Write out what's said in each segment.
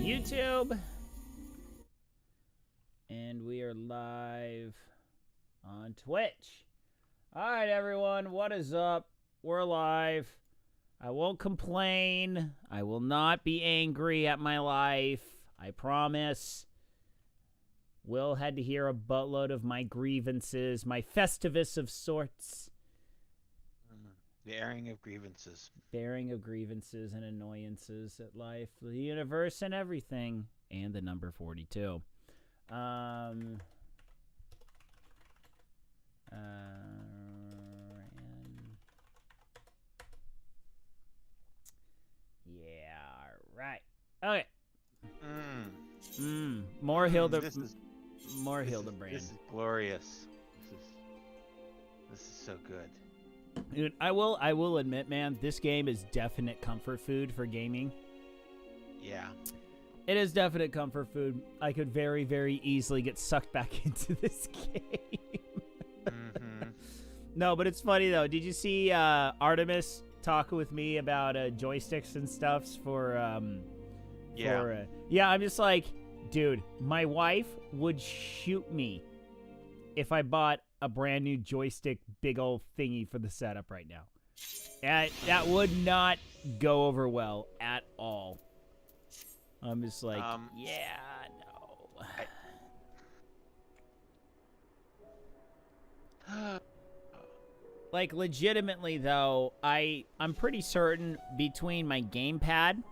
YouTube. And we are live on Twitch. All right, everyone, what is up? We're live. I won't complain. I will not be angry at my life. I promise. Will had to hear a buttload of my grievances, my festivus of sorts. The airing of grievances. Bearing of grievances and annoyances at life, the universe, and everything. And the number 42. And yeah, right. Okay. More Hildebrand. This is glorious. This is so good. Dude, I will admit, man, this game is definite comfort food for gaming. Yeah. It is definite comfort food. I could very, very easily get sucked back into this game. No, but it's funny, though. Did you see Artemis talking with me about joysticks and stuffs for... yeah, I'm just like, dude, my wife would shoot me if I bought a brand new joystick big old thingy for the setup right now. That would not go over well at all. I'm just like, yeah, no. Like, legitimately, though, I'm pretty certain between my gamepad,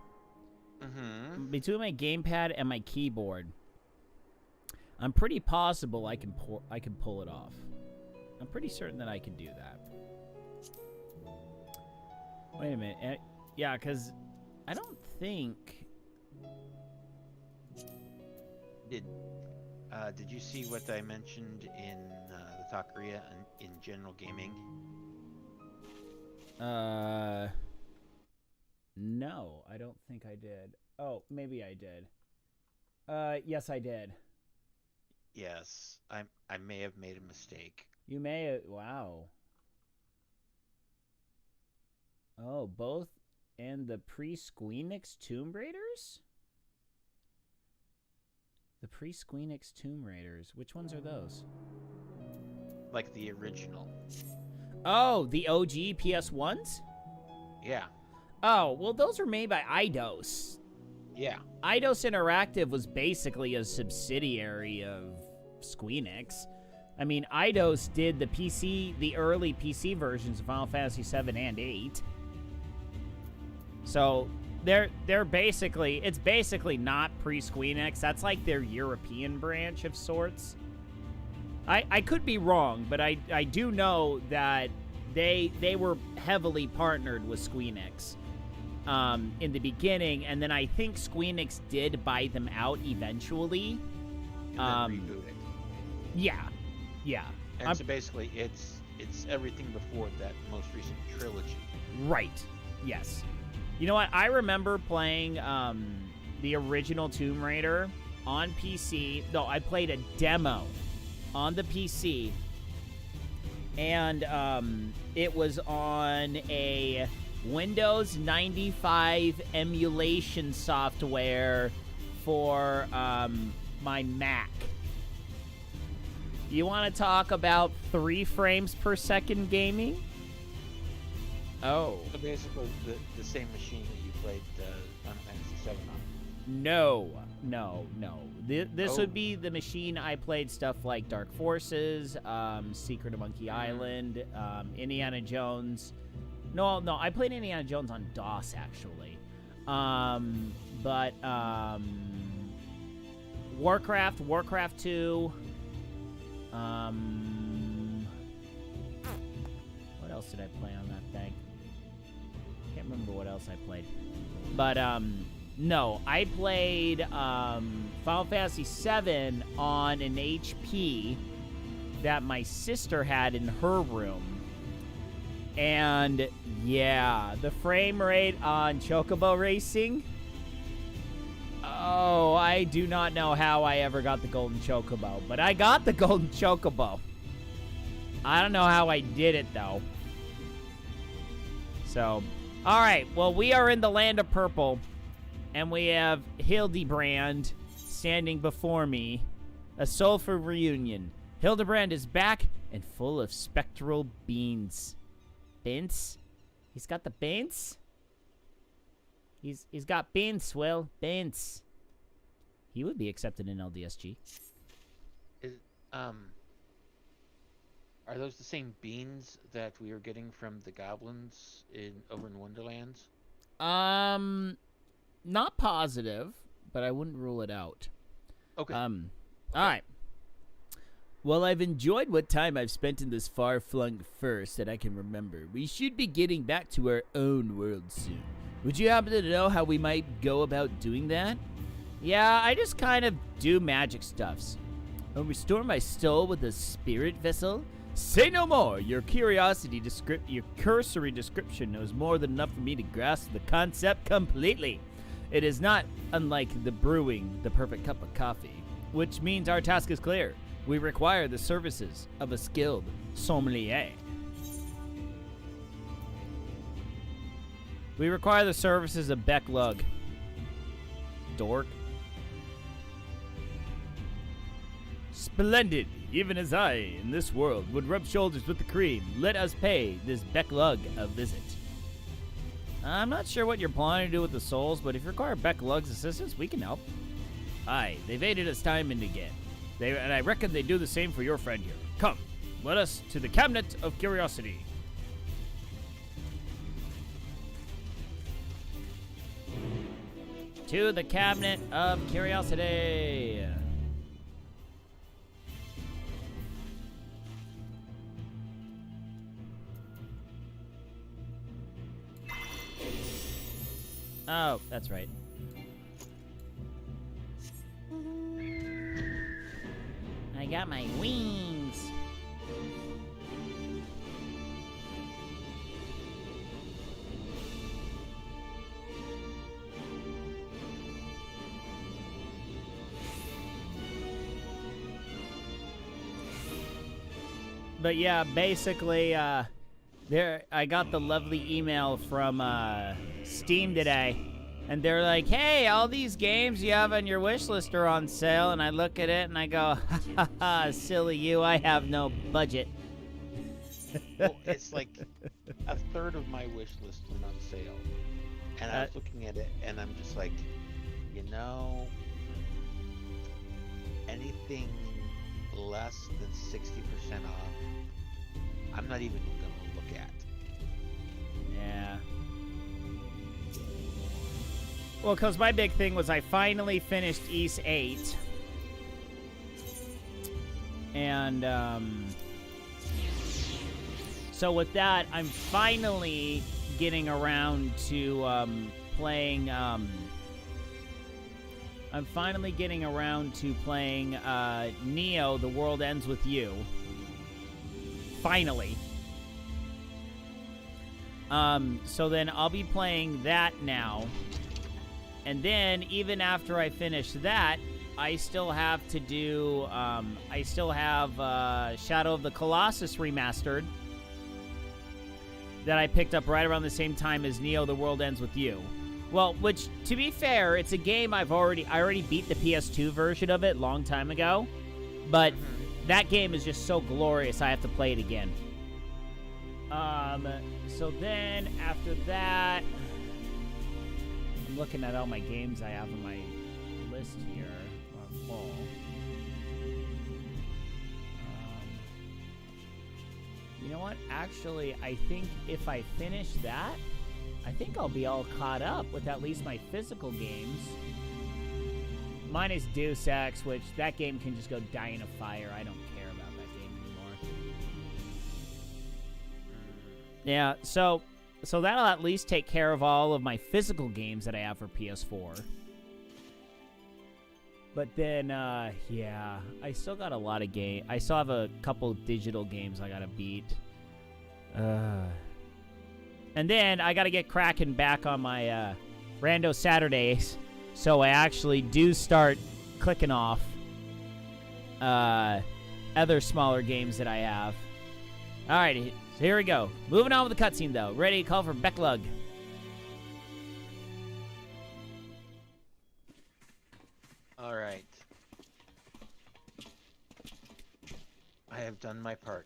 and my keyboard, I'm pretty possible I can pull it off. I'm pretty certain that I can do that. Wait a minute. Yeah, because I don't think... Did you see what I mentioned in the Taqueria in general gaming? No, I don't think I did. Oh, maybe I did. Yes, I did. Yes, I may have made a mistake. You may have, wow. Oh, both and the pre-Squeenix Tomb Raiders? The pre-Squeenix Tomb Raiders. Which ones are those? Like the original. Oh, the OG PS1s? Yeah. Oh, well, those were made by Eidos. Yeah. Eidos Interactive was basically a subsidiary of Squeenix. I mean, Eidos did the early PC versions of Final Fantasy 7 and 8. So they're basically, it's basically not pre-Squeenix. That's like their European branch of sorts. I could be wrong, but I do know that they were heavily partnered with Squeenix in the beginning, and then I think Squeenix did buy them out eventually. And then reboot it. Yeah. And so basically, it's everything before that most recent trilogy. Right. Yes. You know what? I remember playing the original Tomb Raider on PC. No, I played a demo on the PC, and it was on a Windows 95 emulation software for my Mac. You want to talk about 3 frames per second gaming? Oh. So basically, the same machine that you played Final Fantasy 7 on. No. This would be the machine I played stuff like Dark Forces, Secret of Monkey Island, Indiana Jones. No, I played Indiana Jones on DOS, actually. But Warcraft 2. What else did I play on that thing? Can't remember what else I played. But, no, I played Final Fantasy 7 on an HP that my sister had in her room. And, yeah, the frame rate on Chocobo Racing... Oh, I do not know how I ever got the Golden Chocobo, but I got the Golden Chocobo. I don't know how I did it, though. So, all right. Well, we are in the land of purple. And we have Hildebrand standing before me. A soulful reunion. Hildebrand is back and full of spectral beans. Beans? He's got the beans? He's got beans, Will. Beans. He would be accepted in LDSG. Are those the same beans that we were getting from the goblins over in Wonderlands? Not positive, but I wouldn't rule it out. Okay. All right. Well, I've enjoyed what time I've spent in this far-flung first that I can remember. We should be getting back to our own world soon. Would you happen to know how we might go about doing that? Yeah, I just kind of do magic stuffs. I'll restore my soul with a spirit vessel. Say no more. Your cursory description knows more than enough for me to grasp the concept completely. It is not unlike the brewing the perfect cup of coffee, which means our task is clear. We require the services of a skilled sommelier. We require the services of Beck Lug. Dork. Splendid. Even as I, in this world, would rub shoulders with the cream, let us pay this Beck Lug a visit. I'm not sure what you're planning to do with the souls, but if you require Beck Lug's assistance, we can help. Aye, they've aided us time and again. And I reckon they do the same for your friend here. Come, let us to the Cabinet of Curiosity. To the Cabinet of Curiosity. Oh, that's right. I got my wings. But yeah, basically, I got the lovely email from Steam today, and they're like, hey, all these games you have on your wish list are on sale, and I look at it and I go, ha ha ha, silly you, I have no budget. Well, it's like a third of my wish list went on sale, and I was looking at it and I'm just like, you know, anything less than 60% off, I'm not even gonna look at. Yeah. Well, because my big thing was I finally finished East 8. And, so with that, I'm finally getting around to, playing, Neo, The World Ends With You. Finally. So then I'll be playing that now. And then, even after I finish that, I still have to do, Shadow of the Colossus Remastered that I picked up right around the same time as Neo, The World Ends With You. Well, which, to be fair, it's a game I already beat the PS2 version of it a long time ago, but that game is just so glorious I have to play it again. So then, after that, I'm looking at all my games I have on my list here. Full. You know what? Actually, I think if I finish that, I think I'll be all caught up with at least my physical games. Minus Deus Ex, which that game can just go die in a fire. I don't care about that game anymore. Yeah, so that'll at least take care of all of my physical games that I have for PS4. But then, yeah, I still got a lot of games. I still have a couple digital games I gotta beat. And then I gotta get cracking back on my Rando Saturdays, so I actually do start clicking off other smaller games that I have. Alrighty, so here we go. Moving on with the cutscene, though. Ready to call for Becklug. I've done my part.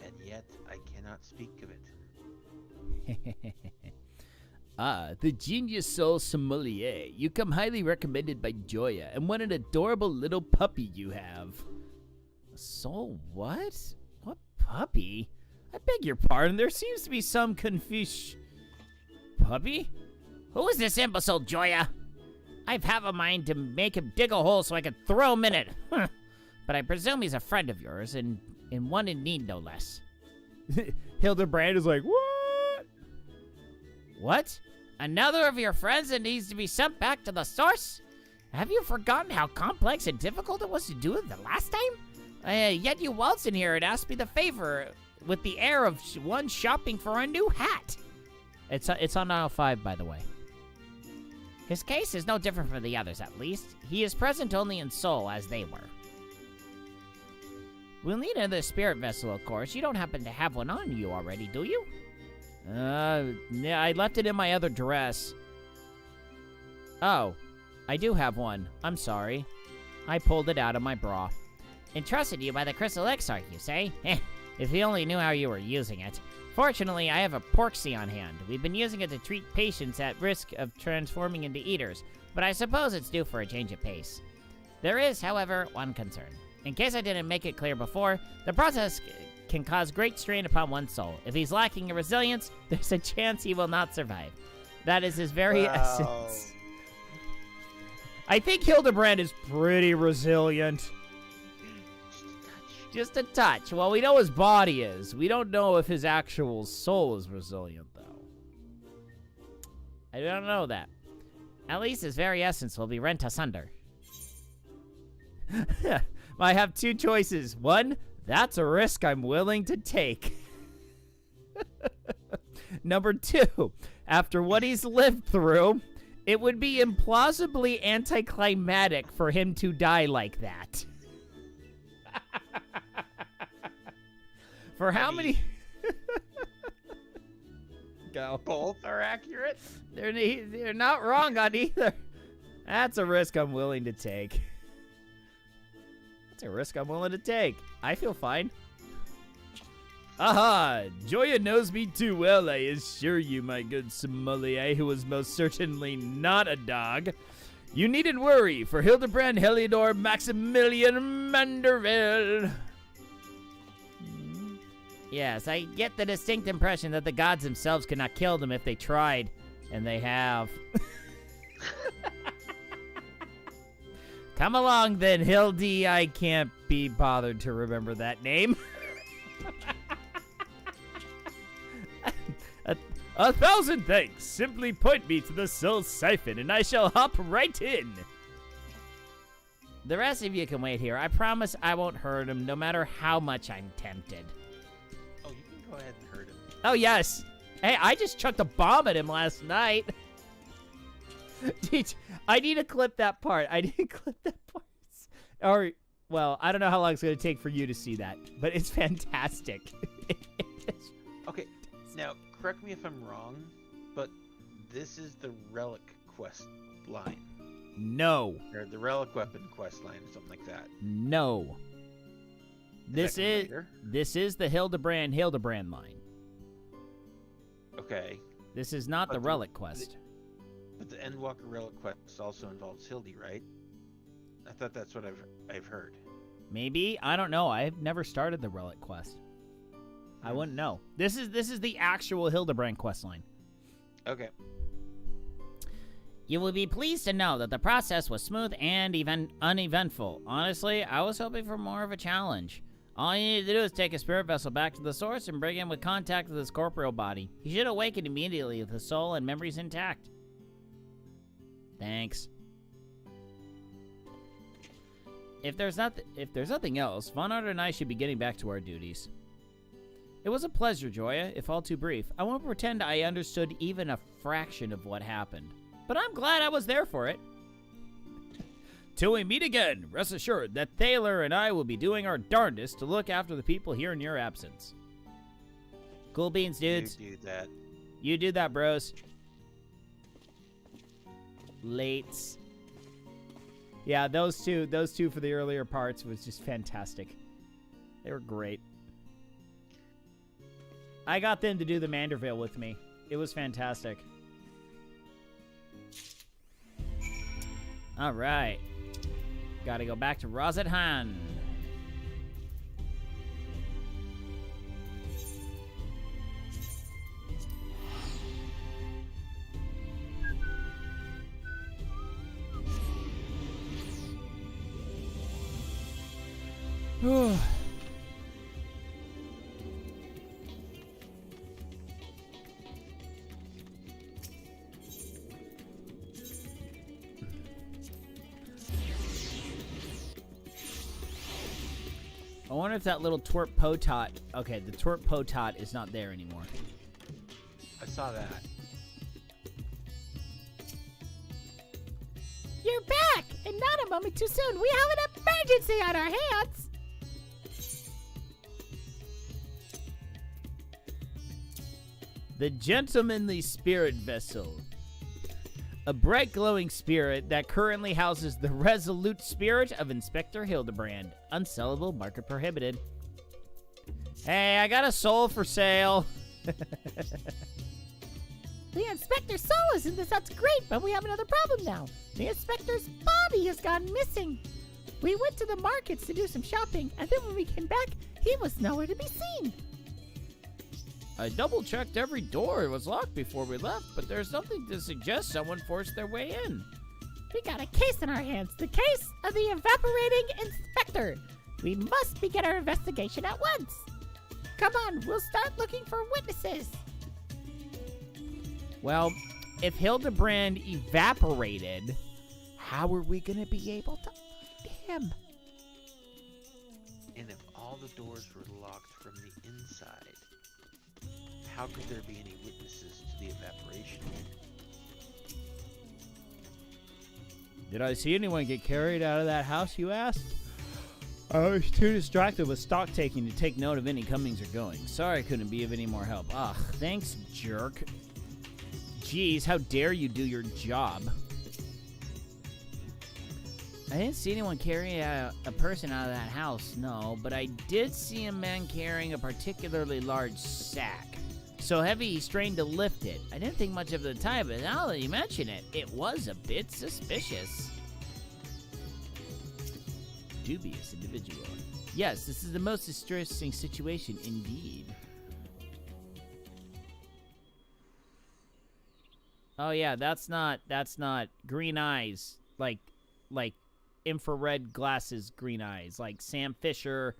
And yet, I cannot speak of it. Ah, the genius soul sommelier. You come highly recommended by Joya, and what an adorable little puppy you have. A soul what? What puppy? I beg your pardon, there seems to be some confusion. Puppy? Who is this imbecile, Joya? I've have a mind to make him dig a hole so I can throw him in it. But I presume he's a friend of yours, and one in need, no less. Hildebrand is like, what? What? Another of your friends that needs to be sent back to the source? Have you forgotten how complex and difficult it was to do it the last time? Yet you waltzed in here and asked me the favor with the air of one shopping for a new hat. It's on aisle 5, by the way. His case is no different from the others, at least. He is present only in soul, as they were. We'll need another spirit vessel, of course. You don't happen to have one on you already, do you? Yeah, I left it in my other dress. Oh, I do have one. I'm sorry. I pulled it out of my bra. Entrusted you by the crystal elixir, you say? If you only knew how you were using it. Fortunately, I have a porksy on hand. We've been using it to treat patients at risk of transforming into eaters, but I suppose it's due for a change of pace. There is, however, one concern. In case I didn't make it clear before, the process can cause great strain upon one's soul. If he's lacking in resilience, there's a chance he will not survive. That is his very essence. I think Hildebrand is pretty resilient. Just a touch. Well, we know his body is. We don't know if his actual soul is resilient, though. I don't know that. At least his very essence will be rent asunder. I have two choices. One, that's a risk I'm willing to take. Number two, after what he's lived through, it would be implausibly anticlimactic for him to die like that. For how many? Go. Both are accurate? They're not wrong on either. That's a risk I'm willing to take. That's a risk I'm willing to take. I feel fine. Aha! Joya knows me too well, I assure you, my good sommelier, who is most certainly not a dog. You needn't worry, for Hildebrand Heliodor Maximilian Manderville. Yes, I get the distinct impression that the gods themselves could not kill them if they tried, and they have. Come along then, Hildy. I can't be bothered to remember that name. 1,000 thanks. Simply point me to the soul siphon, and I shall hop right in. The rest of you can wait here. I promise I won't hurt him, no matter how much I'm tempted. Oh, you can go ahead and hurt him. Oh, yes. Hey, I just chucked a bomb at him last night. I need to clip that part. Or, well, I don't know how long it's going to take for you to see that, but it's fantastic. Okay, now, correct me if I'm wrong, but this is the Relic quest line. No. Or the Relic Weapon quest line, or something like that. No. This is the Hildebrand line. Okay. This is not the Relic quest. But the Endwalker Relic quest also involves Hildy, right? I thought that's what I've heard. Maybe, I don't know. I've never started the Relic quest. I wouldn't know. This is the actual Hildebrand quest line. Okay. You will be pleased to know that the process was smooth and uneventful. Honestly, I was hoping for more of a challenge. All you need to do is take a spirit vessel back to the source and bring him with contact with his corporeal body. He should awaken immediately with his soul and memories intact. Thanks. If there's nothing else, Von Art and I should be getting back to our duties. It was a pleasure, Joya, if all too brief. I won't pretend I understood even a fraction of what happened, but I'm glad I was there for it. Till we meet again, rest assured that Thaler and I will be doing our darndest to look after the people here in your absence. Cool beans, dudes. You do that. You do that, bros. Lates. Yeah, those two for the earlier parts was just fantastic. They were great. I got them to do the Manderville with me. It was fantastic. All right. Got to go back to Rozathan. I wonder if that little twerp potot... Okay, the twerp potot is not there anymore. I saw that. You're back! And not a moment too soon. We have an emergency on our hands! The Gentlemanly Spirit Vessel. A bright glowing spirit that currently houses the resolute spirit of Inspector Hildebrand. Unsellable, market prohibited. Hey, I got a soul for sale. The Inspector's soul is in this. That's great, but we have another problem now. The Inspector's body has gone missing. We went to the markets to do some shopping, and then when we came back, he was nowhere to be seen. I double-checked every door. It was locked before we left, but there's nothing to suggest someone forced their way in. We got a case in our hands. The case of the evaporating inspector. We must begin our investigation at once. Come on, we'll start looking for witnesses. Well, if Hildebrand evaporated, how are we going to be able to find him? And if all the doors were locked from the inside, how could there be any witnesses to the evaporation? Did I see anyone get carried out of that house, you asked? I was too distracted with stock taking to take note of any comings or goings. Sorry I couldn't be of any more help. Ah, thanks, jerk. Jeez, how dare you do your job? I didn't see anyone carry a person out of that house, no, but I did see a man carrying a particularly large sack. So heavy he strained to lift it. I didn't think much of it at the time, but now that you mention it, it was a bit suspicious. Dubious individual. Yes, this is the most distressing situation indeed. Oh yeah, that's not green eyes, like infrared glasses green eyes, like Sam Fisher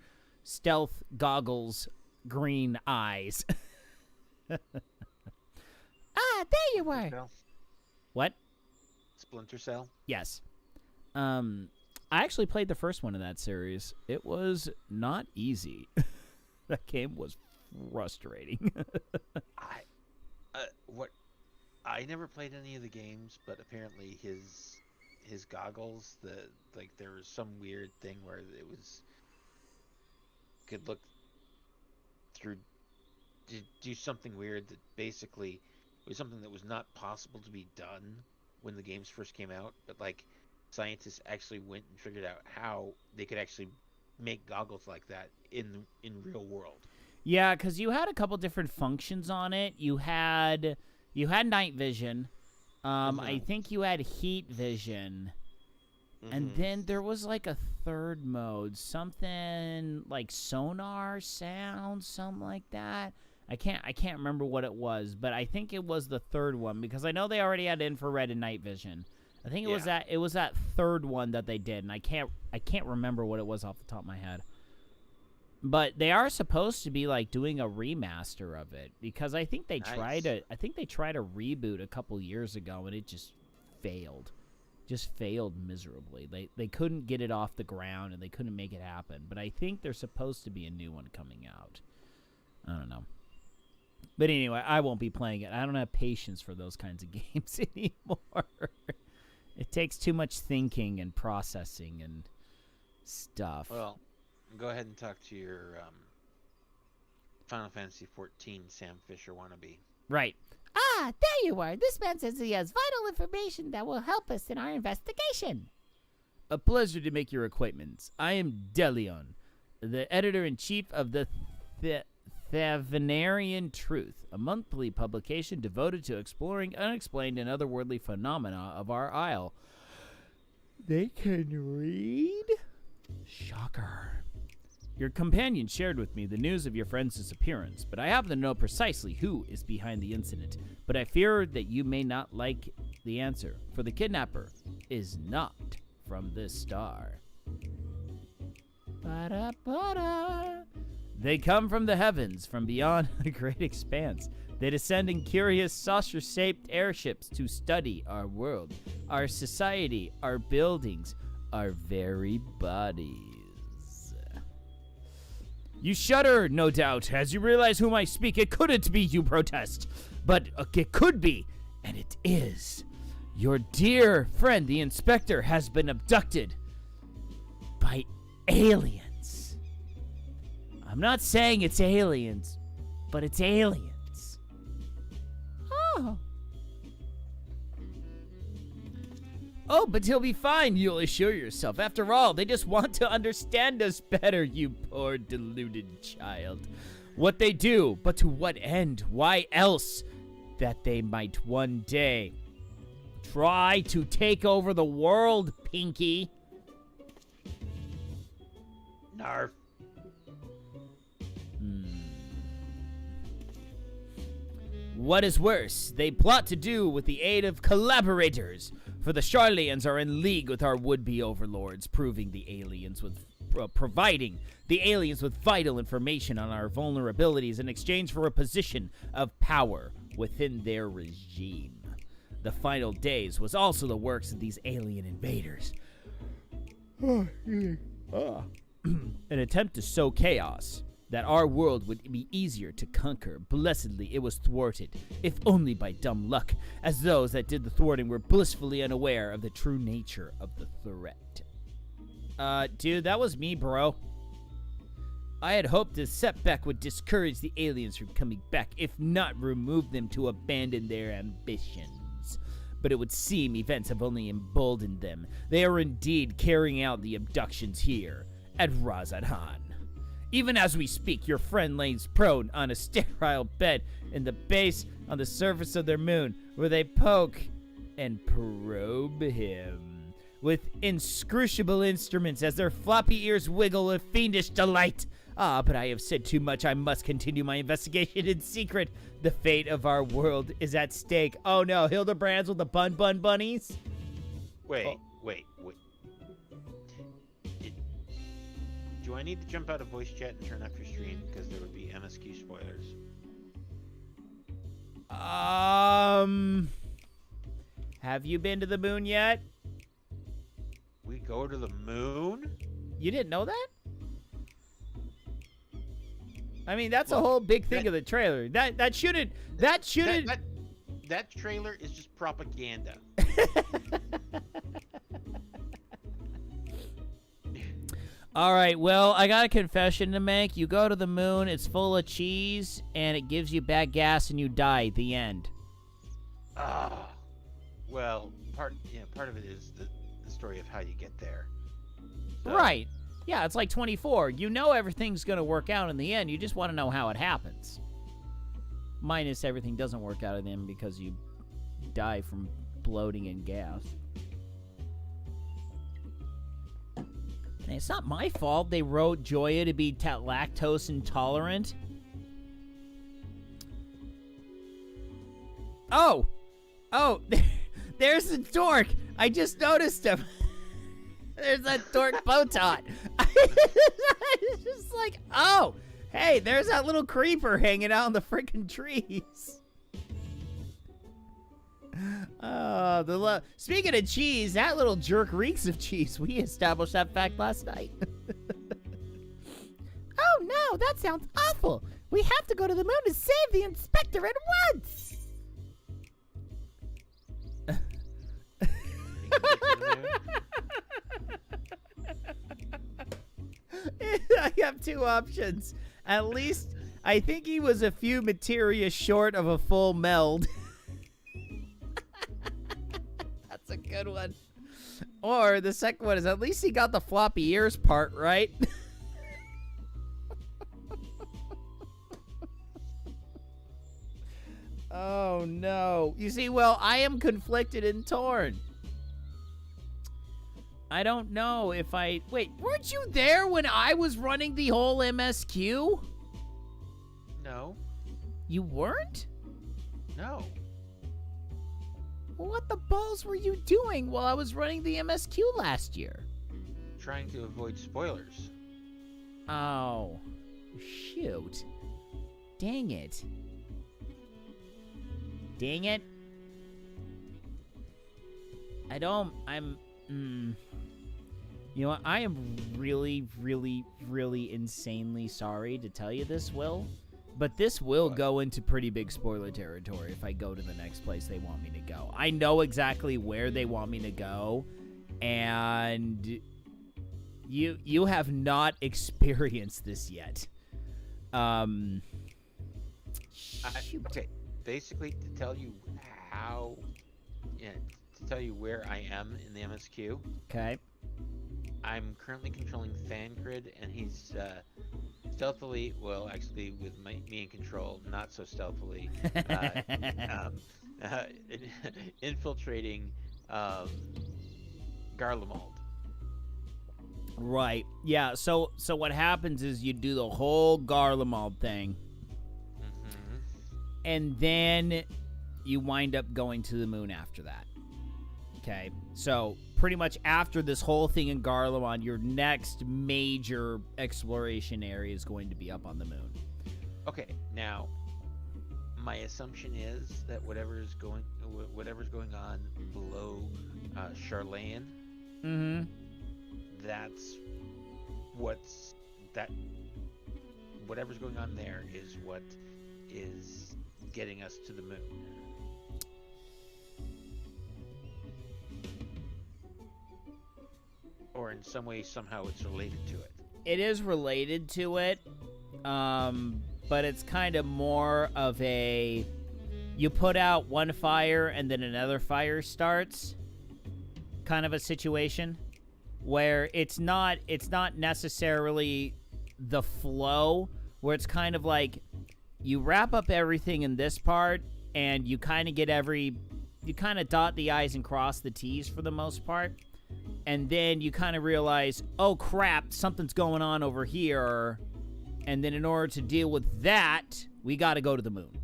stealth goggles green eyes. There you were. What? Splinter Cell? Yes. I actually played the first one in that series. It was not easy. That game was frustrating. I never played any of the games, but apparently his goggles, there was some weird thing where it was could look through, do something weird that basically was something that was not possible to be done when the games first came out, but like scientists actually went and figured out how they could actually make goggles like that in real world. Yeah, because you had a couple different functions on it. You had night vision. I think you had heat vision. And then there was like a third mode, something like sonar sound, something like that. I can't remember what it was, but I think it was the third one because I know they already had infrared and night vision. I think it was that third one that they did, and I can't remember what it was off the top of my head. But they are supposed to be like doing a remaster of it because I think they tried to reboot a couple years ago and it just failed. Just failed miserably. They couldn't get it off the ground and they couldn't make it happen. But I think there's supposed to be a new one coming out. I don't know. But anyway, I won't be playing it. I don't have patience for those kinds of games anymore. It takes too much thinking and processing and stuff. Well, go ahead and talk to your Final Fantasy XIV Sam Fisher wannabe. Right. There you are. This man says he has vital information that will help us in our investigation. A pleasure to make your acquaintance. I am Delion, the editor-in-chief of the Thavanarian Truth, a monthly publication devoted to exploring unexplained and otherworldly phenomena of our isle. They can read? Shocker. Your companion shared with me the news of your friend's disappearance, but I happen to know precisely who is behind the incident. But I fear that you may not like the answer, for the kidnapper is not from this star. Ba-da-ba-da. They come from the heavens, from beyond the great expanse. They descend in curious saucer-shaped airships to study our world, our society, our buildings, our very bodies. You shudder, no doubt, as you realize whom I speak. It couldn't be, you protest. But it could be, and it is. Your dear friend, the inspector, has been abducted by aliens. I'm not saying it's aliens, but it's aliens. Oh. Oh, but he'll be fine, you'll assure yourself. After all, they just want to understand us better, you poor deluded child. What they do, but to what end? Why else? That they might one day try to take over the world, Pinky. Narf. What is worse, they plot to do with the aid of collaborators. For the Charlians are in league with our would-be overlords, providing the aliens with vital information on our vulnerabilities in exchange for a position of power within their regime. The final days was also the works of these alien invaders. An attempt to sow chaos, that our world would be easier to conquer. Blessedly, it was thwarted, if only by dumb luck, as those that did the thwarting were blissfully unaware of the true nature of the threat. Dude, that was me, bro. I had hoped this setback would discourage the aliens from coming back, if not remove them to abandon their ambitions. But it would seem events have only emboldened them. They are indeed carrying out the abductions here, at Razadhan. Even as we speak, your friend lays prone on a sterile bed in the base on the surface of their moon, where they poke and probe him with inscrutable instruments as their floppy ears wiggle with fiendish delight. Ah, but I have said too much. I must continue my investigation in secret. The fate of our world is at stake. Oh no, Hildebrands with the bun bunnies? Wait. Do I need to jump out of voice chat and turn off your stream because there would be MSQ spoilers? Have you been to the moon yet? We go to the moon? You didn't know that? I mean, that's a whole big thing of the trailer. That shouldn't. That trailer is just propaganda. All right, well, I got a confession to make. You go to the moon, it's full of cheese, and it gives you bad gas, and you die. The end. Well, part of it is the story of how you get there. So. Right. Yeah, it's like 24. You know everything's going to work out in the end. You just want to know how it happens. Minus everything doesn't work out in the end because you die from bloating and gas. And it's not my fault they wrote Joya to be lactose intolerant. Oh, there's the dork. I just noticed him. There's that dork Botot. It's just like, oh, hey, there's that little creeper hanging out in the freaking trees. Speaking of cheese, that little jerk reeks of cheese. We established that fact last night. Oh no, that sounds awful. We have to go to the moon to save the inspector at once. I have two options. At least, I think he was a few materia short of a full meld. That's a good one. Or the second one is at least he got the floppy ears part right. Oh, no. You see, well, I am conflicted and torn. I don't know if I... Wait, weren't you there when I was running the whole MSQ? No. You weren't? No. Well, what the balls were you doing while I was running the MSQ last year? Trying to avoid spoilers. Oh. Shoot. Dang it. Dang it. You know what? I am really, really, really insanely sorry to tell you this, Will. But this will go into pretty big spoiler territory if I go to the next place they want me to go. I know exactly where they want me to go, and you have not experienced this yet. Okay, basically to tell you to tell you where I am in the MSQ. Okay. I'm currently controlling Thancred, and he's stealthily, well, actually with me in control, not so stealthily, infiltrating Garlemald. Right. Yeah, so what happens is you do the whole Garlemald thing, and then you wind up going to the moon after that. Okay, so pretty much after this whole thing in Garlemald, your next major exploration area is going to be up on the moon. Okay, now my assumption is that whatever's going on below Charlayan, that's whatever's going on there is what is getting us to the moon. Or in some way, somehow it's related to it. It is related to it, but it's kind of more of a, you put out one fire and then another fire starts kind of a situation, where it's not necessarily the flow, where it's kind of like you wrap up everything in this part and you kind of dot the I's and cross the T's for the most part. And then you kind of realize, oh crap, something's going on over here. And then in order to deal with that, we got to go to the moon.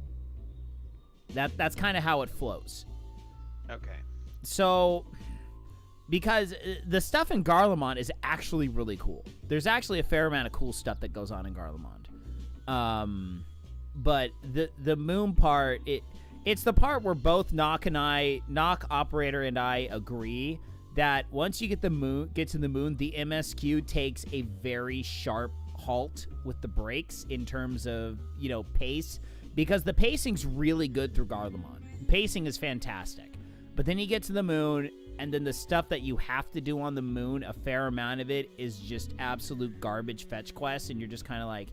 That's kind of how it flows. Okay. So, because the stuff in Garlemald is actually really cool. There's actually a fair amount of cool stuff that goes on in Garlemald. But the moon part, it's the part where both Knock Operator and I agree that once you get to the moon, the MSQ takes a very sharp halt with the brakes in terms of, pace, because the pacing's really good through Garlemald. Pacing is fantastic. But then you get to the moon, and then the stuff that you have to do on the moon, a fair amount of it is just absolute garbage fetch quests, and you're just kind of like,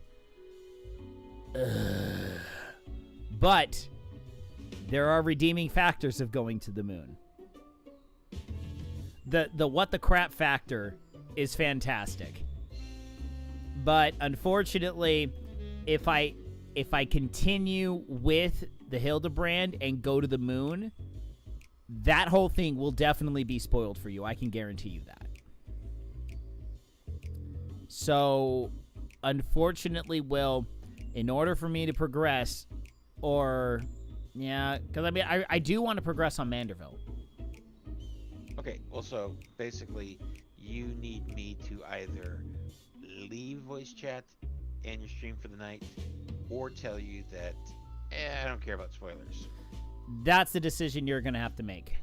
ugh. But there are redeeming factors of going to the moon. The what the crap factor is fantastic. But unfortunately, if I continue with the Hildebrand and go to the moon, that whole thing will definitely be spoiled for you. I can guarantee you that. So, unfortunately, Will, in order for me to progress, because I do want to progress on Manderville. Okay, well, so basically, you need me to either leave voice chat and your stream for the night, or tell you that I don't care about spoilers. That's the decision you're going to have to make.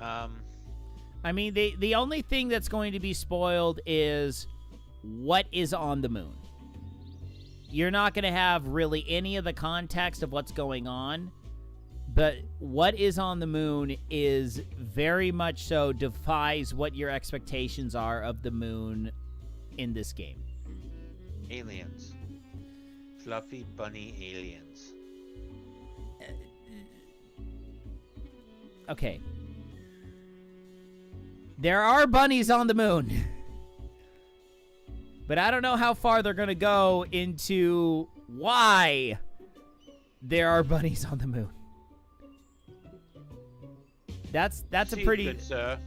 I mean, the only thing that's going to be spoiled is what is on the moon. You're not going to have really any of the context of what's going on. But what is on the moon is very much so defies what your expectations are of the moon in this game. Aliens. Fluffy bunny aliens. Okay. There are bunnies on the moon. But I don't know how far they're going to go into why there are bunnies on the moon. That's a pretty... Good, sir.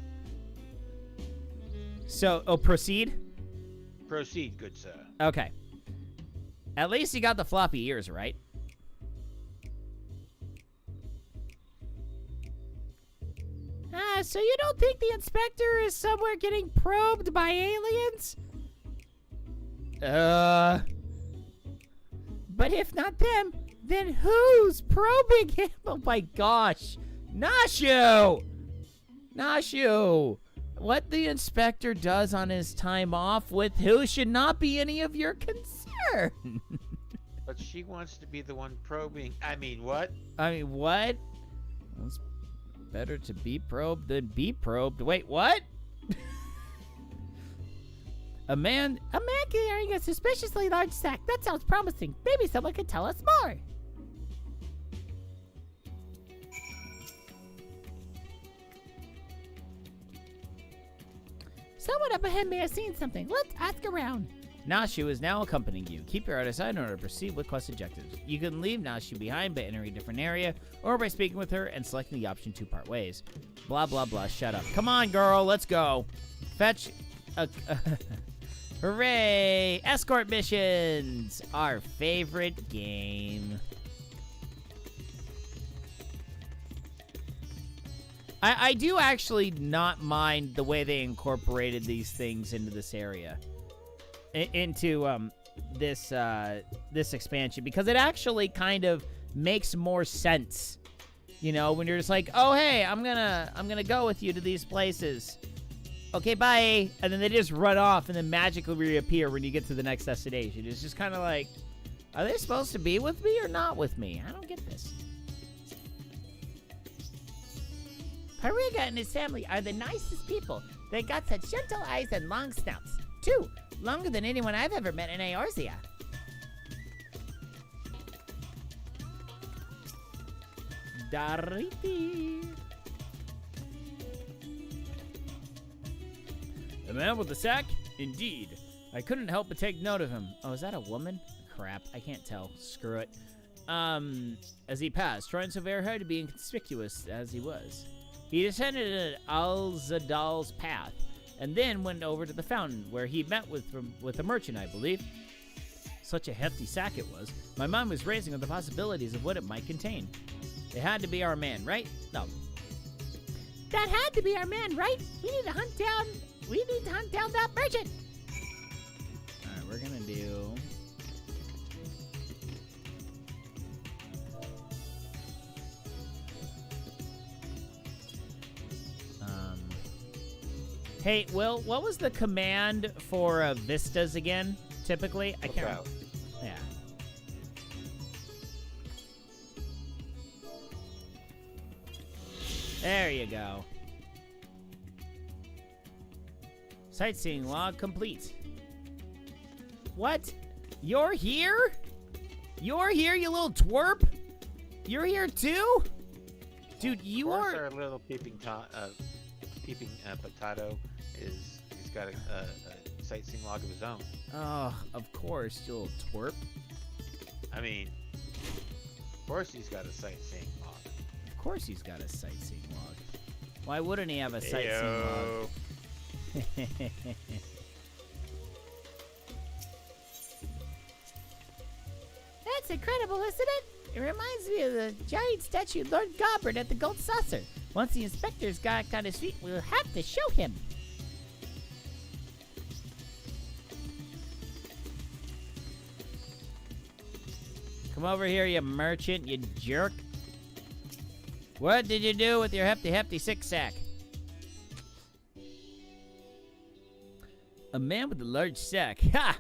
So, proceed? Proceed, good sir. Okay. At least you got the floppy ears, right? So you don't think the inspector is somewhere getting probed by aliens? But if not them, then who's probing him? oh my gosh. Nashu! What the inspector does on his time off with who should not be any of your concern. But she wants to be the one probing. I mean, what? What? It's better to be probed than be probed. Wait, what? A man carrying a suspiciously large sack. That sounds promising. Maybe someone could tell us more. Someone up ahead may have seen something. Let's ask around. Nashu is now accompanying you. Keep your eye aside in order to proceed with quest objectives. You can leave Nashu behind by entering a different area or by speaking with her and selecting the option to part ways. Blah, blah, blah. Shut up. Come on, girl. Let's go. Fetch a... Hooray! Escort missions! Our favorite game. I do actually not mind the way they incorporated these things into this area. Into this expansion, because it actually kind of makes more sense. You know, when you're just like, oh hey, I'm gonna go with you to these places. Okay, bye. And then they just run off and then magically reappear when you get to the next destination. It's just kind of like, are they supposed to be with me or not with me? I don't get this. Pariga and his family are the nicest people. They got such gentle eyes and long snouts. Too, longer than anyone I've ever met in Eorzea. Dariti. The man with the sack? Indeed. I couldn't help but take note of him. Oh, is that a woman? Crap, I can't tell. Screw it. As he passed, trying so very hard to be inconspicuous as he was. He descended Alzadal's path, and then went over to the fountain, where he met with a merchant, I believe. Such a hefty sack it was. My mind was racing with the possibilities of what it might contain. It had to be our man, right? No. That had to be our man, right? We need to hunt down that merchant. All right, we're gonna do. Hey, Will, what was the command for vistas again? Typically, I can't remember. Yeah. There you go. Sightseeing log complete. What? You're here? You're here, you little twerp? You're here too? Dude, you are... Our little peeping potato he's got a sightseeing log of his own. Oh, of course, you little twerp. I mean, of course he's got a sightseeing log. Of course he's got a sightseeing log. Why wouldn't he have a sightseeing log? That's incredible, isn't it? It reminds me of the giant statue Lord Gobbard at the Gold Saucer. Once the inspector's got his feet, we'll have to show him. Come over here, you merchant, you jerk. What did you do with your hefty sick sack? A man with a large sack. Ha!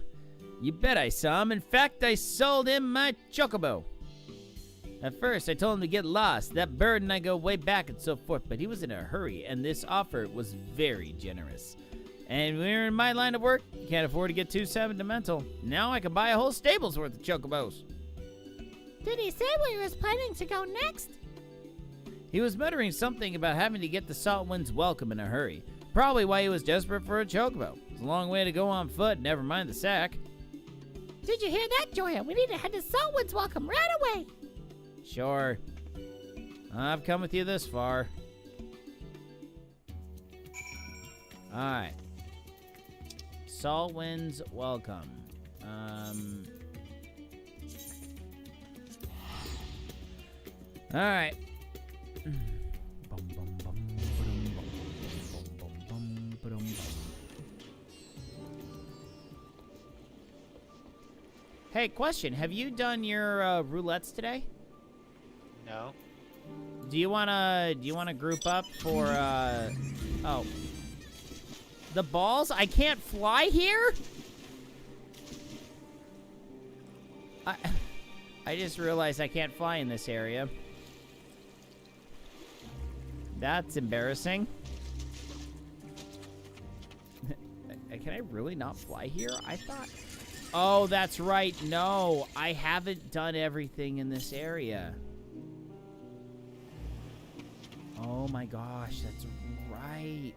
You bet I saw him. In fact, I sold him my chocobo. At first, I told him to get lost. That bird and I go way back and so forth, but he was in a hurry, and this offer was very generous. And when you're in my line of work, you can't afford to get too sentimental. Now I can buy a whole stable's worth of chocobos. Did he say where he was planning to go next? He was muttering something about having to get the Salt Wind's welcome in a hurry. Probably why he was desperate for a chocobo. It's a long way to go on foot, never mind the sack. Did you hear that, Joya? We need to head to Saltwood's Welcome right away. Sure. I've come with you this far. Alright. Saltwind's Welcome. Alright. Hey, question. Have you done your roulettes today? No. Do you wanna group up for oh. The balls? I can't fly here? I just realized I can't fly in this area. That's embarrassing. Can I really not fly here? I thought... Oh, that's right. No, I haven't done everything in this area. Oh my gosh, that's right.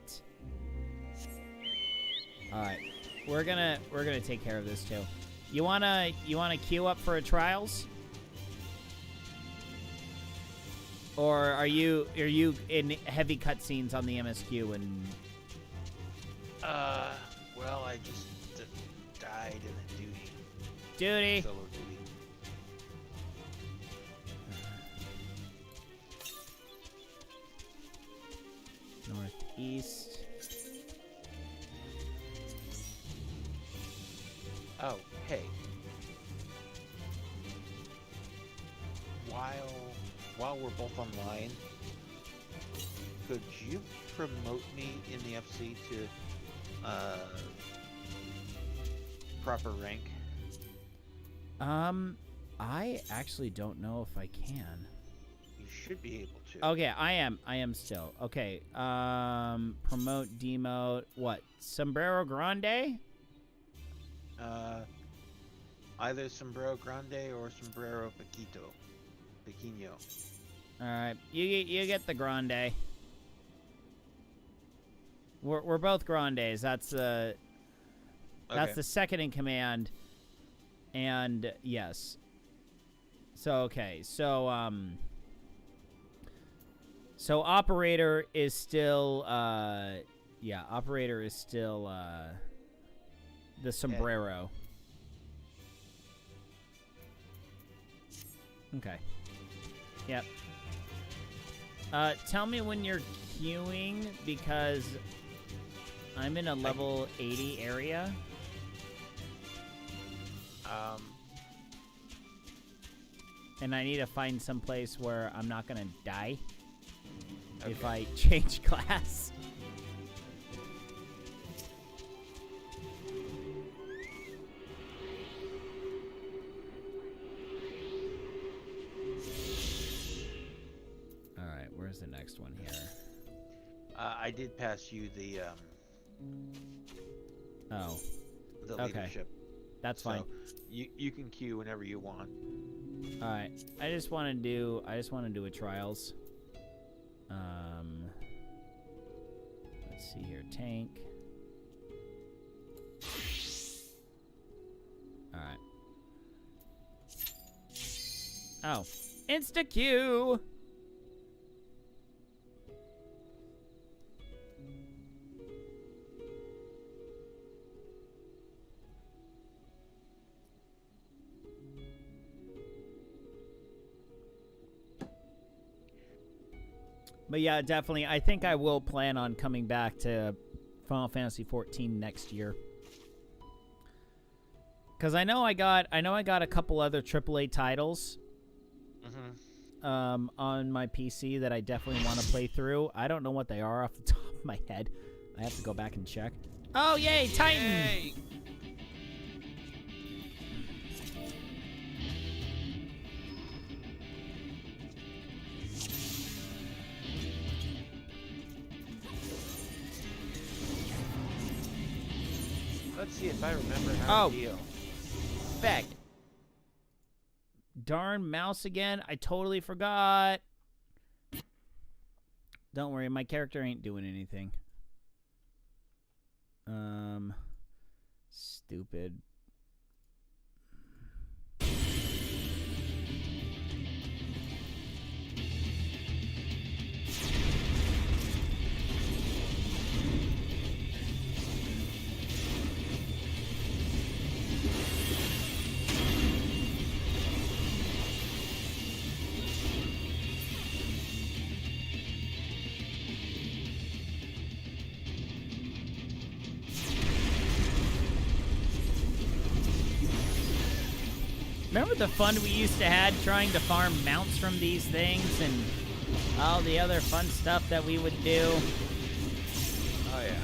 All right, we're gonna take care of this too. You wanna queue up for a trials? Or are you in heavy cutscenes on the MSQ and? Well, I just died in a duty. Duty. Solo duty. Northeast. Oh, hey. While we're both online, could you promote me in the FC to proper rank? I actually don't know if I can. You should be able to. Okay, I am still. Okay, promote, demote, what? Sombrero Grande? Either Sombrero Grande or Sombrero Pequeño. Alright, you get the Grande. We're both Grandes. That's the second in command. And yes. So okay. So operator is still operator is still the Sombrero. Okay. Yep. Tell me when you're queuing because I'm in a level 80 area. And I need to find some place where I'm not gonna die if I change class. All right, where's the next one here? I did pass you the leadership. That's fine. You can queue whenever you want. All right. I just want to do a trials. Let's see here. Tank. All right. Oh, insta queue. But yeah, definitely. I think I will plan on coming back to Final Fantasy 14 next year. Cuz I know I got a couple other AAA titles on my PC that I definitely want to play through. I don't know what they are off the top of my head. I have to go back and check. Oh, yay, Titan! Yay! Let's see if I remember how to deal. Fact. Darn mouse again. I totally forgot. Don't worry, my character ain't doing anything. Stupid. Remember the fun we used to have trying to farm mounts from these things and all the other fun stuff that we would do? Oh, yeah.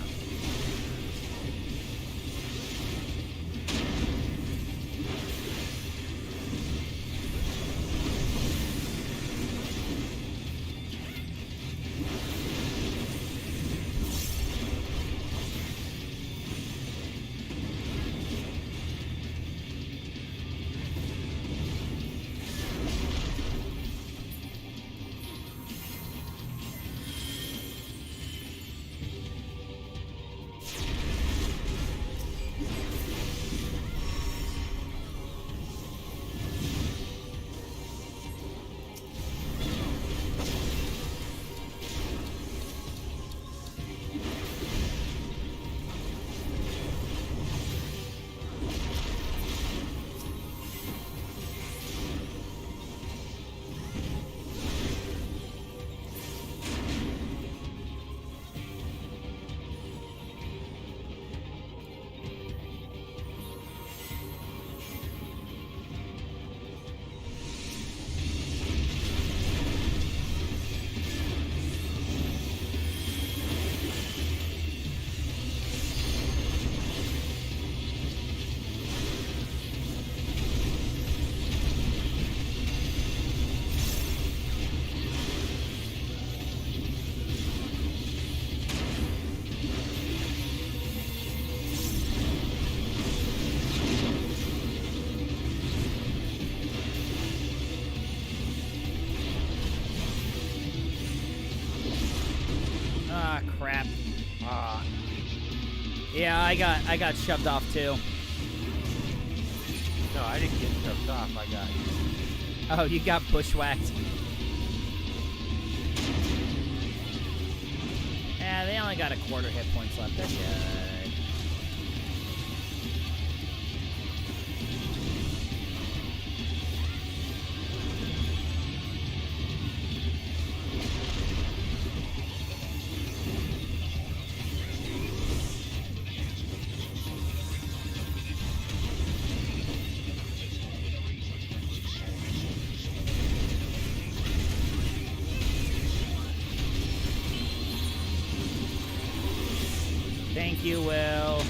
Ah, crap. Ah, Yeah, I got shoved off too. no, I didn't get shoved off. I got. Oh, you got bushwhacked. Yeah, they only got a quarter hit points left. That's good. Thank you, Will.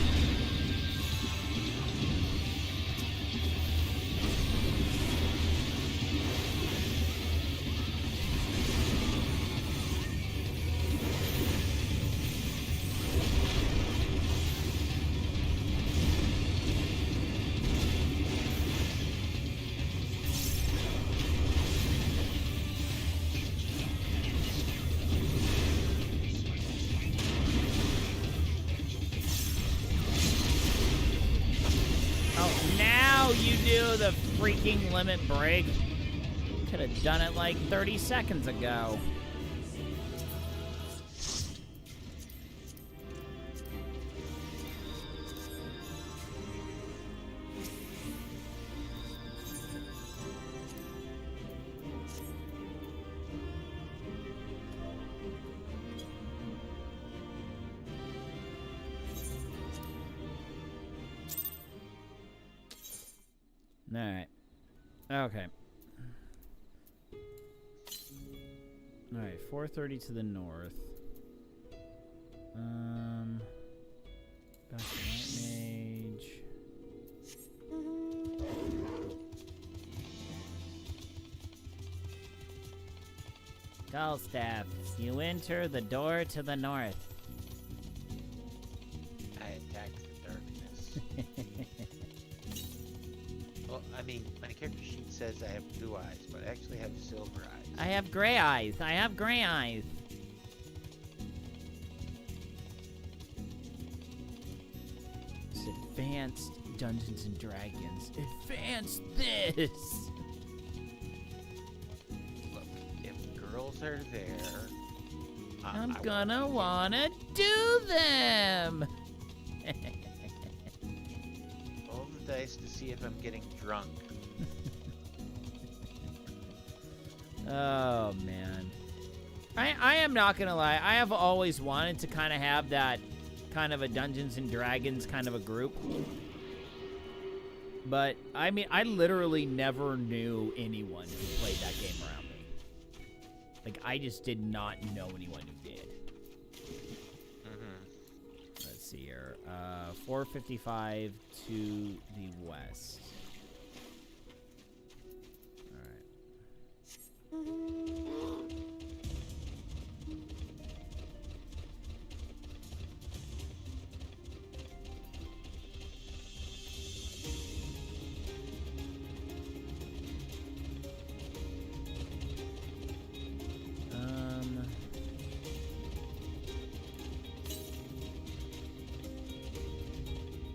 You do the freaking limit break. Could have done it like 30 seconds ago. Alright. Okay. Alright, 430 to the north. Back to Night Mage. Gallstaff, you enter the door to the north. I attack the darkness. Well, I mean, my character sheet says I have blue eyes, but I actually have silver eyes. I have gray eyes. I have gray eyes. advanced Dungeons and Dragons. Advance this! Look, if girls are there, I'm gonna wanna do them! roll the dice to see if I'm getting drunk. Oh, man. I am not gonna lie. I have always wanted to kind of have that kind of a Dungeons and Dragons kind of a group. But, I mean, I literally never knew anyone who played that game around me. Like, I just did not know anyone who did. Let's see here. 455 to the west. All right.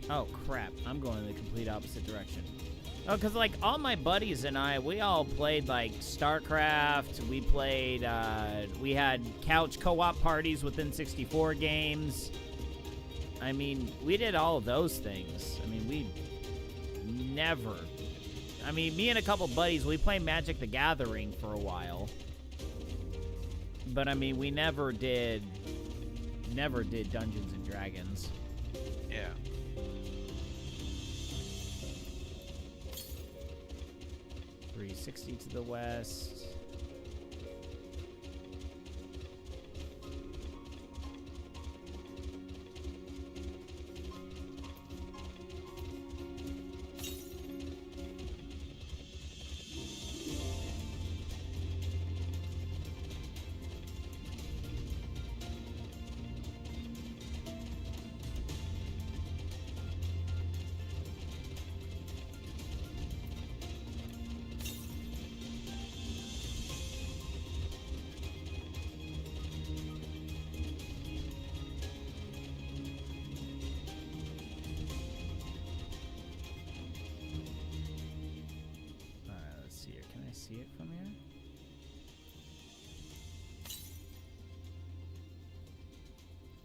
Oh, crap. I'm going in the complete opposite direction. Oh, because, like, all my buddies and I, we all played, like, StarCraft. We played, we had couch co-op parties within 64 games. I mean, we did all of those things. I mean, we never... I mean, me and a couple buddies, we played Magic the Gathering for a while. But, I mean, we never did Dungeons and Dragons. Yeah. 360 to the west. See it from here?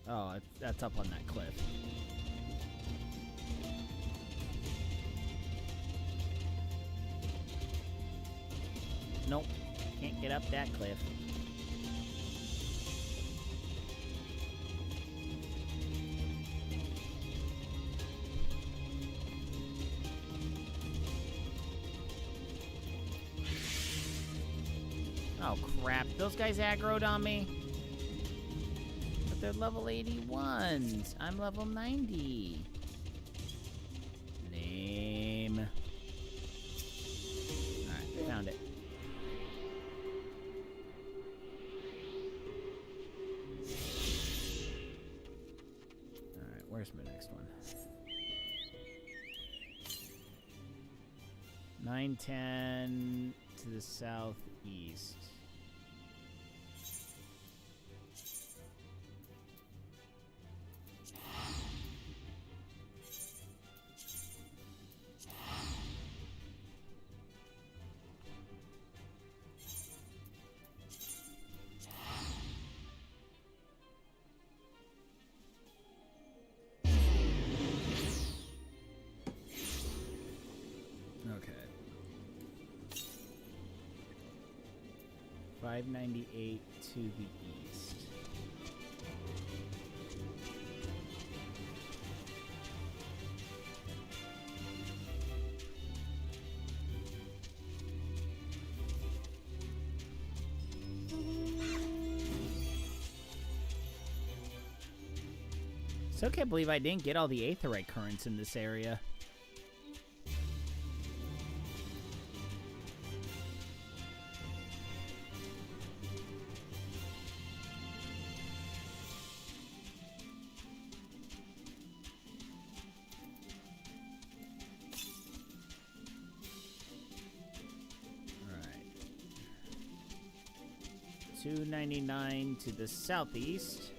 Oh, that's up on that cliff. Nope, can't get up that cliff. Oh, crap. Those guys aggroed on me. But they're level 81s. I'm level 90. Lame. Alright, found it. Alright, where's my next one? 910 to the southeast. Okay. 598 to the east. Still can't believe I didn't get all the aetheryte currents in this area. Alright. 299 to the southeast.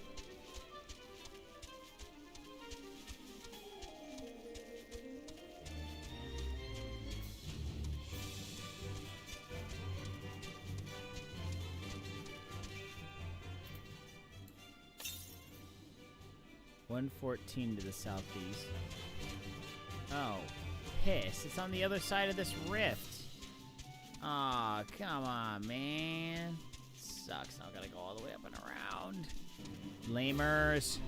114 to the southeast. Oh, piss. It's on the other side of this rift. Aw, come on, man. Sucks. Now I gotta go all the way up and around. Lamers.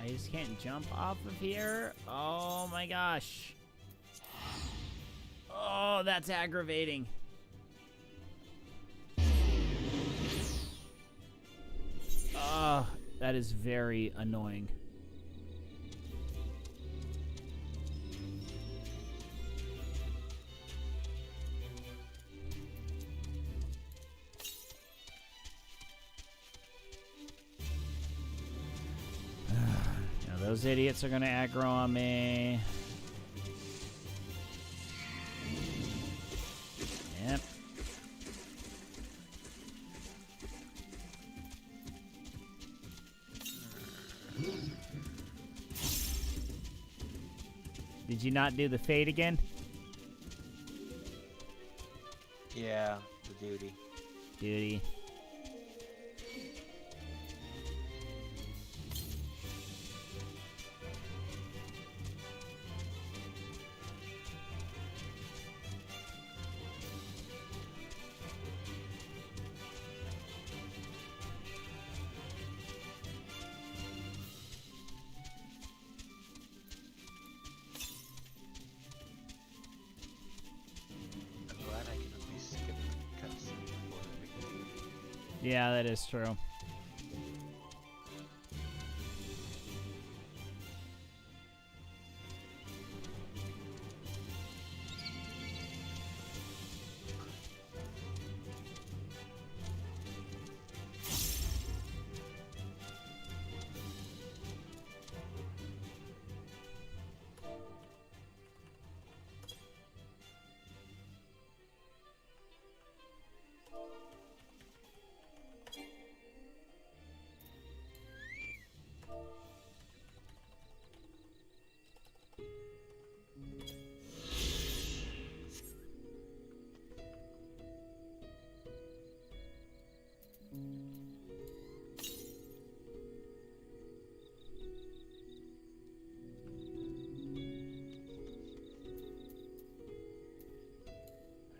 I just can't jump off of here. Oh my gosh. Oh, that's aggravating. Oh, that is very annoying. Those idiots are gonna aggro on me. Yep. Did you not do the fade again? Yeah, the duty. Duty. Yeah, that is true.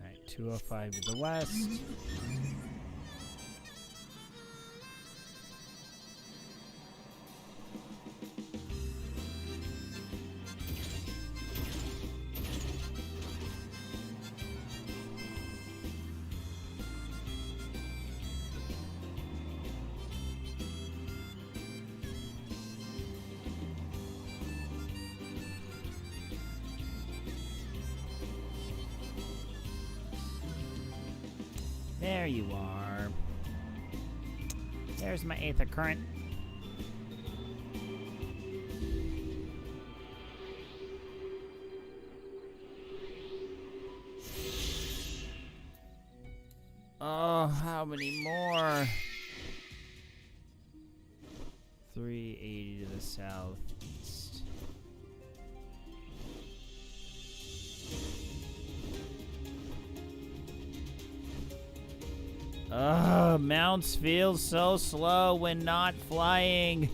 Alright, 205 to the west. There you are. There's my Aether Current. Oh, how many more? 380 to the southeast. Mounts feel so slow when not flying.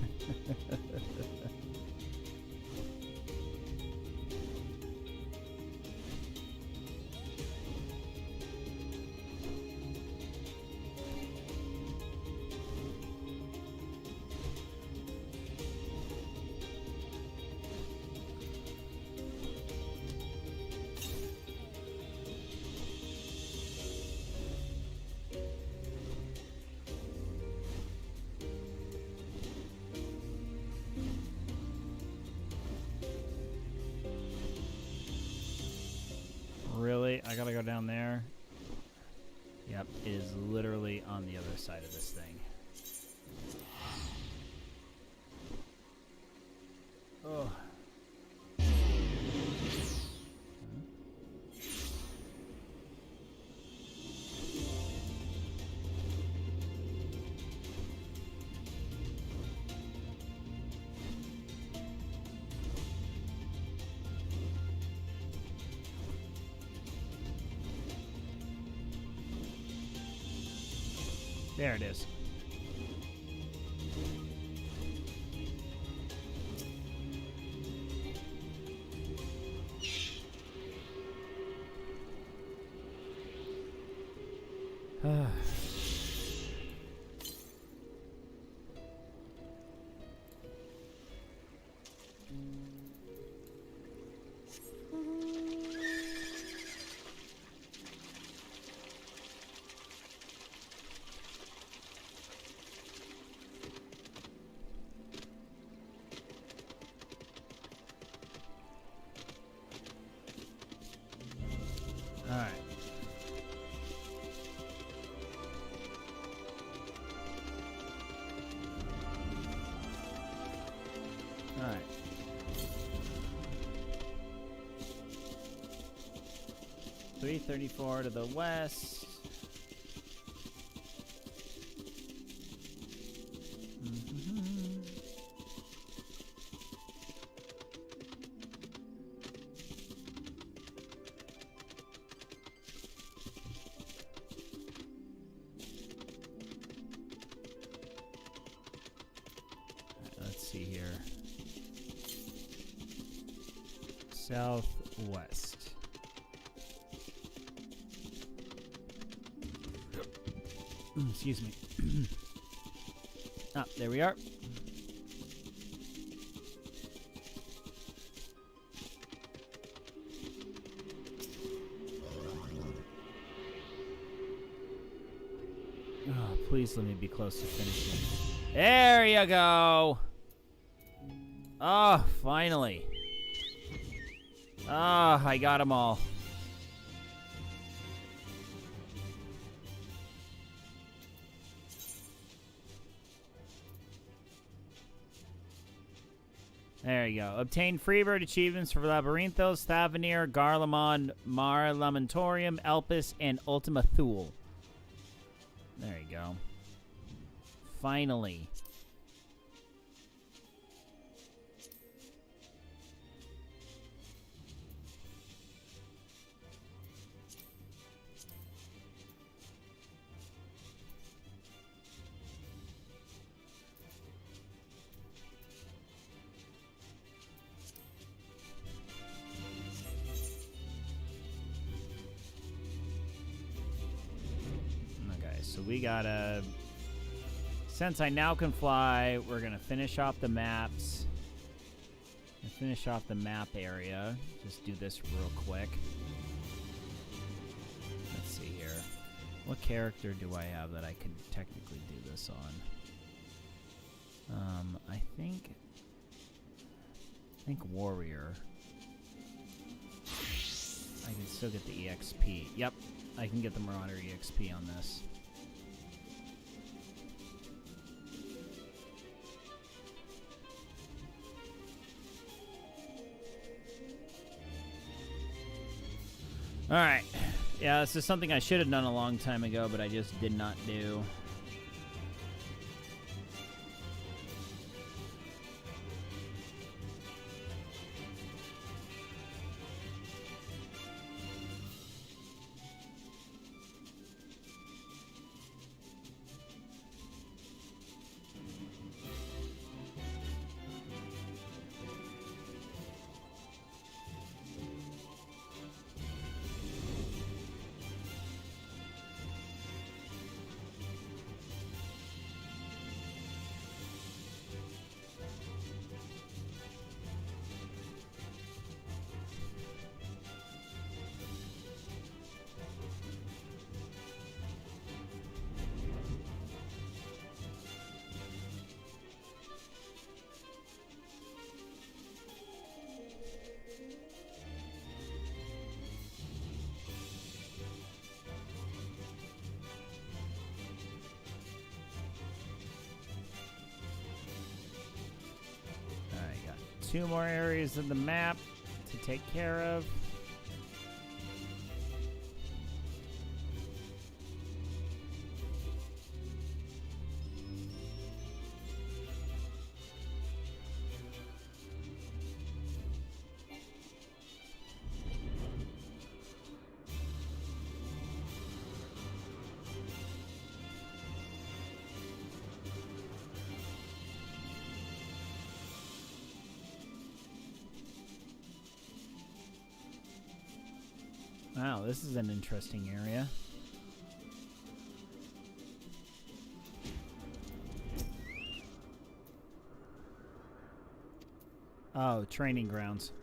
side of this thing. Oh. There it is. Alright. Alright. $334 to the west. Let's see here. Southwest. Excuse me. Ah, there we are. Oh, please let me be close to finishing. There you go. Oh, finally. Ah, I got them all. There you go. Obtain Freebird achievements for Labyrinthos, Thavanir, Garlemald, Mar Lamentorium, Elpis, and Ultima Thule. There you go. Finally. So we gotta, since I now can fly, we're gonna finish off the maps. And finish off the map area. Just do this real quick. Let's see here. What character do I have that I can technically do this on? I think Warrior. I can still get the EXP. Yep, I can get the Marauder EXP on this. Alright. Yeah, this is something I should have done a long time ago, but I just did not do. 2 more areas of the map to take care of. Wow, this is an interesting area. Oh, training grounds.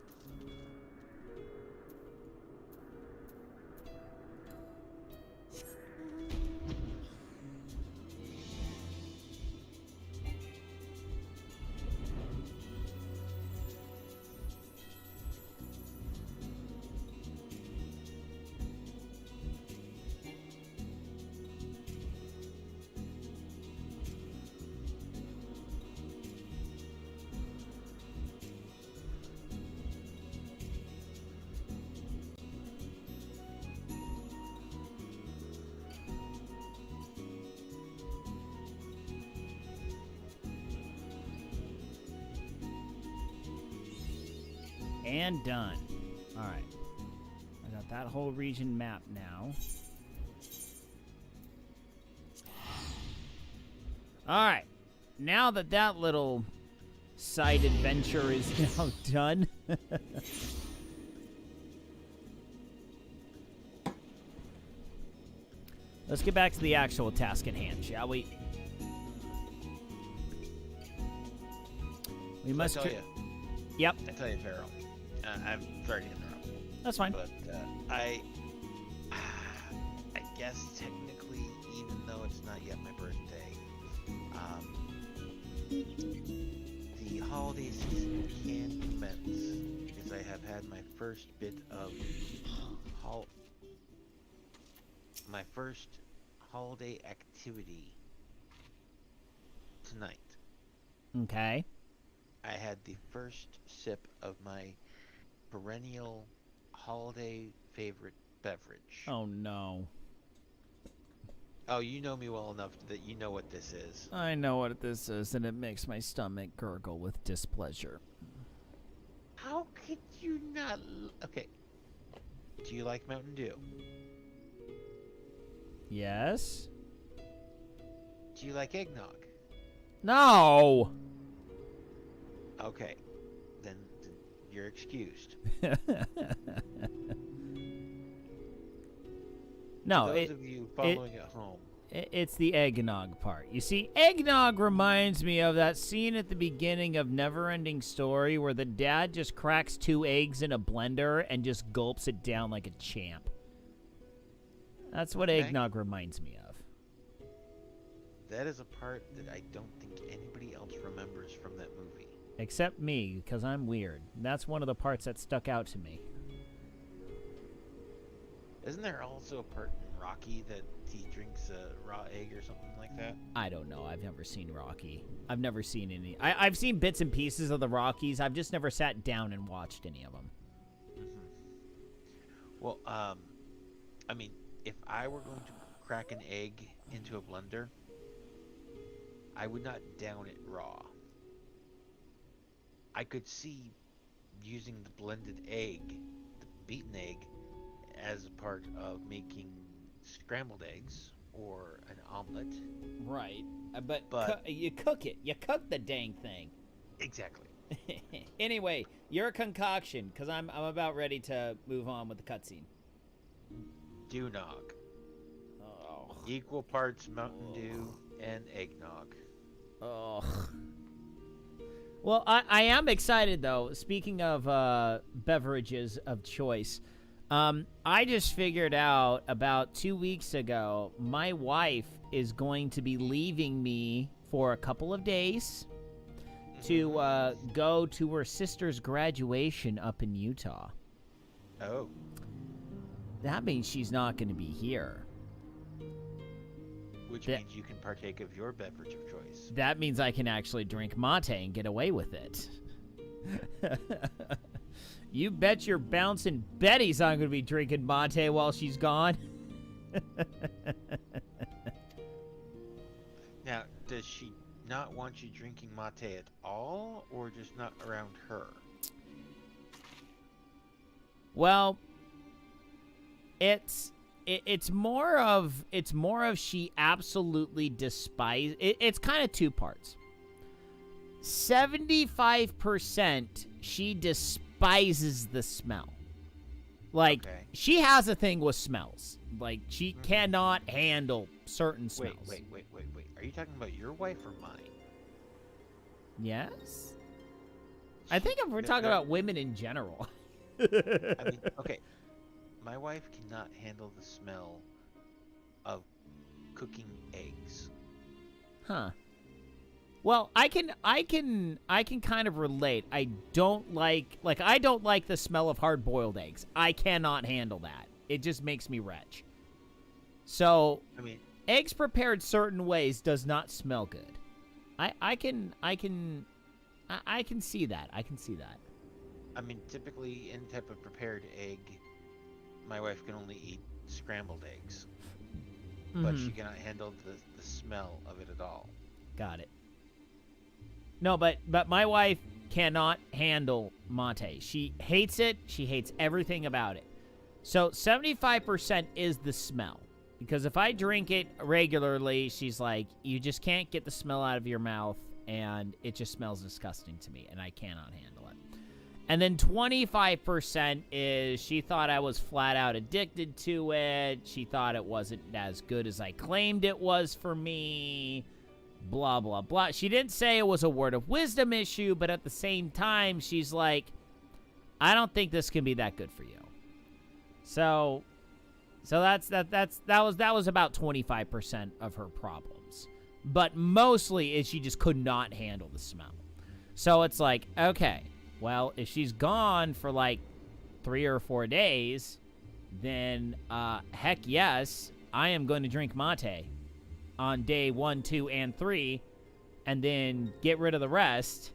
And done. Alright. I got that whole region mapped now. Alright. Now that that little side adventure is now done. Let's get back to the actual task at hand, shall we? We must... I tell you. Yep. I tell you, Pharaoh. I'm sorry to interrupt. That's fine. But I guess technically, even though it's not yet my birthday, the holiday season can commence because I have had my first bit of my first holiday activity tonight. Okay. I had the first sip of my perennial holiday favorite beverage. Oh, no. Oh, you know me well enough that you know what this is. I know what this is, and it makes my stomach gurgle with displeasure. How could you not... Okay. Do you like Mountain Dew? Yes? Do you like eggnog? No! Okay. Then you're excused. No, For those of you following at home. It's the eggnog part. You see, eggnog reminds me of that scene at the beginning of Neverending Story where the dad just cracks 2 eggs in a blender and just gulps it down like a champ. That's what eggnog reminds me of. That is a part that I don't think anybody else remembers from that movie. Except me, because I'm weird. That's one of the parts that stuck out to me. Isn't there also a part in Rocky that he drinks a raw egg or something like that? I don't know. I've never seen Rocky. I've never seen any. I've seen bits and pieces of the Rockies. I've just never sat down and watched any of them. Mm-hmm. Well, I mean, if I were going to crack an egg into a blender, I would not down it raw. I could see using the blended egg, the beaten egg, as a part of making scrambled eggs or an omelet. Right. But you cook it. You cook the dang thing. Exactly. Anyway, your concoction, because I'm about ready to move on with the cutscene. Dewnog. Oh. Equal parts Mountain Dew and eggnog. Oh. Well, I am excited, though. Speaking of beverages of choice, I just figured out about 2 weeks ago, my wife is going to be leaving me for a couple of days to go to her sister's graduation up in Utah. Oh. That means she's not going to be here. Which means you can partake of your beverage of choice. That means I can actually drink mate and get away with it. You bet your bouncing Betty's I'm going to be drinking mate while she's gone. Now, does she not want you drinking mate at all, or just not around her? Well, it's more of she absolutely despises it. It's kind of two parts. 75% she despises the smell. Like, Okay. she has a thing with smells. Like, she cannot handle certain smells. Wait. Are you talking about your wife or mine? Yes? I think we're talking about women in general. I mean, okay. My wife cannot handle the smell of cooking eggs. Huh. Well, I can kind of relate. I don't like the smell of hard-boiled eggs. I cannot handle that. It just makes me retch. So, I mean, eggs prepared certain ways does not smell good. I can see that. I can see that. I mean, typically, any type of prepared egg, my wife can only eat scrambled eggs. But she cannot handle the smell of it at all. Got it. No, but my wife cannot handle mate. She hates it. She hates everything about it. So 75% is the smell. Because if I drink it regularly, she's like, you just can't get the smell out of your mouth, and it just smells disgusting to me, and I cannot handle it. And then 25% is she thought I was flat out addicted to it. She thought it wasn't as good as I claimed it was for me. Blah, blah, blah. She didn't say it was a word of wisdom issue, but at the same time, she's like, I don't think this can be that good for you. So that was about 25% of her problems. But mostly is she just could not handle the smell. So it's like, okay, well, if she's gone for like 3 or 4 days, then heck yes, I am going to drink mate on day 1, 2, and 3, and then get rid of the rest,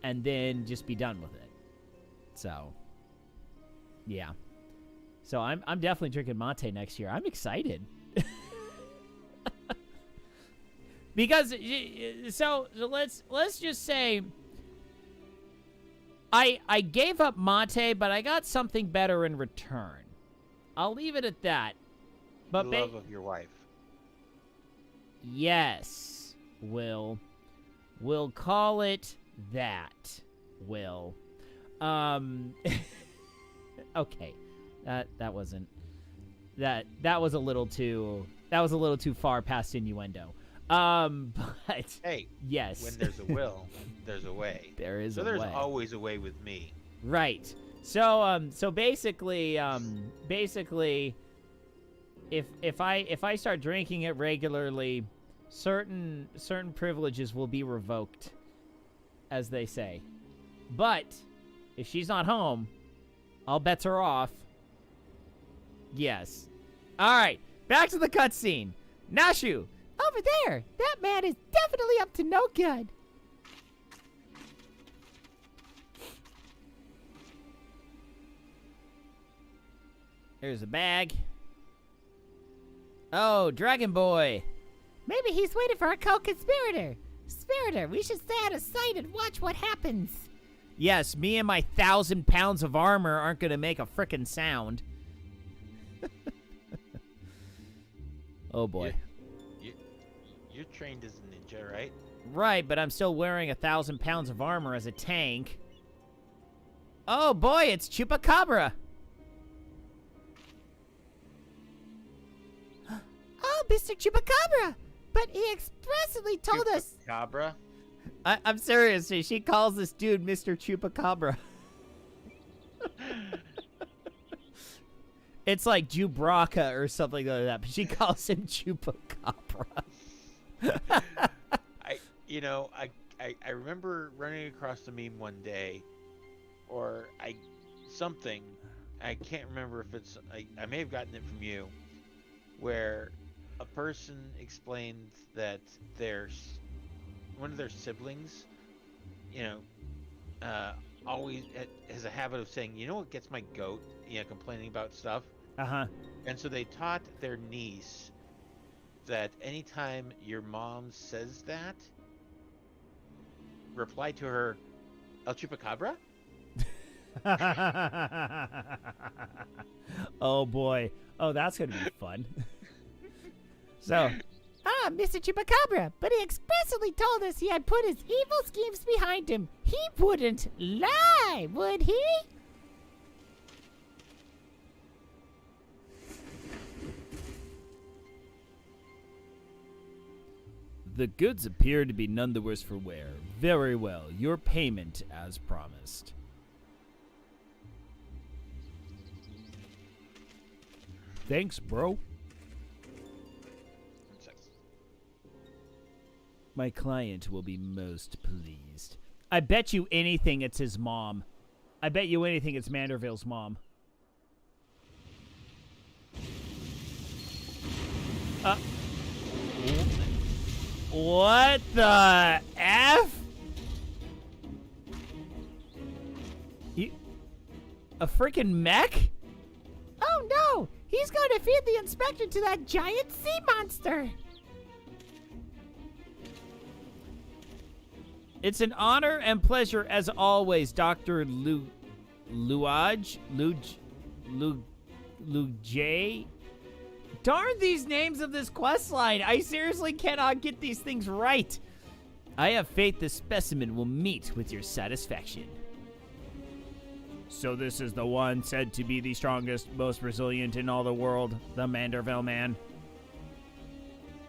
and then just be done with it. So, yeah. So I'm definitely drinking mate next year. I'm excited. Because so let's just say I gave up mate, but I got something better in return. I'll leave it at that. But the love of your wife. Yes, Will. We'll call it that, Will. Okay. That was a little too far past innuendo. But hey, yes. When there's a will, there's a way. There is so a there's way. always a way with me. Right. So basically if I start drinking it regularly, certain privileges will be revoked, as they say. But if she's not home, all bets are off. Yes. All right, back to the cutscene. Nashu. Over there, that man is definitely up to no good. There's a bag. Oh, Dragon Boy. Maybe he's waiting for a co-conspirator. Spirator, we should stay out of sight and watch what happens. Yes, me and my 1,000 pounds of armor aren't going to make a frickin' sound. Oh, boy. You're trained as a ninja, right? Right, but I'm still wearing 1,000 pounds of armor as a tank. Oh, boy, it's Chupacabra. Oh, Mr. Chupacabra! But he expressly told us... Chupacabra? I'm serious. She calls this dude Mr. Chupacabra. It's like Jubraka or something like that, but she calls him Chupacabra. I remember running across the meme one day, or something. I can't remember if it's... I may have gotten it from you, where a person explained that one of their siblings, always has a habit of saying, you know what gets my goat, complaining about stuff. Uh-huh. And so they taught their niece that anytime your mom says that, reply to her, El Chupacabra? Oh boy. Oh, that's gonna be fun. So, Mr. Chupacabra, but he expressly told us he had put his evil schemes behind him. He wouldn't lie, would he? the goods appear to be none the worse for wear. Very well. Your payment as promised. Thanks, bro. 1 second. My client will be most pleased. I bet you anything it's his mom. I bet you anything it's Manderville's mom. What the F? A freaking mech? Oh no! He's going to feed the inspector to that giant sea monster! It's an honor and pleasure as always, Dr. Luaj? Darn these names of this questline. I seriously cannot get these things right. I have faith this specimen will meet with your satisfaction. So this is the one said to be the strongest, most resilient in all the world, the Manderville man.